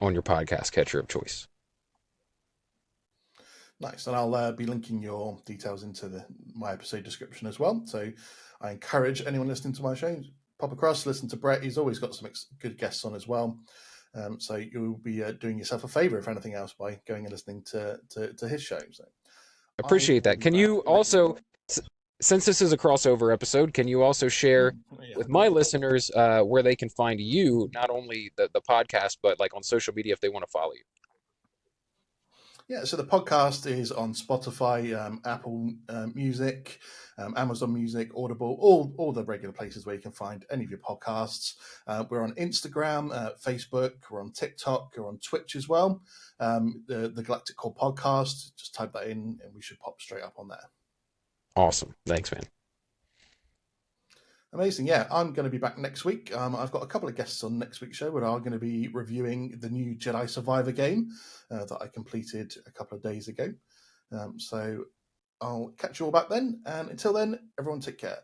on your podcast catcher of choice. Nice, and I'll be linking your details into my episode description as well. So I encourage anyone listening to my show, pop across, listen to Brett. He's always got some good guests on as well. So you'll be doing yourself a favour, if anything else, by going and listening to his show. So I Appreciate will that. be Can back you next also, week. since this is a crossover episode, can you also share Yeah. with my listeners where they can find you, not only the podcast, but like on social media if they want to follow you? Yeah, so the podcast is on Spotify, Apple Music, Amazon Music, Audible, all the regular places where you can find any of your podcasts. We're on Instagram, Facebook, we're on TikTok, we're on Twitch as well. The Galactic Core Podcast, just type that in and we should pop straight up on there. Awesome. Thanks, man. Amazing. Yeah, I'm going to be back next week. I've got a couple of guests on next week's show, but I'm going to be reviewing the new Jedi Survivor game that I completed a couple of days ago. So I'll catch you all back then. And until then, everyone take care.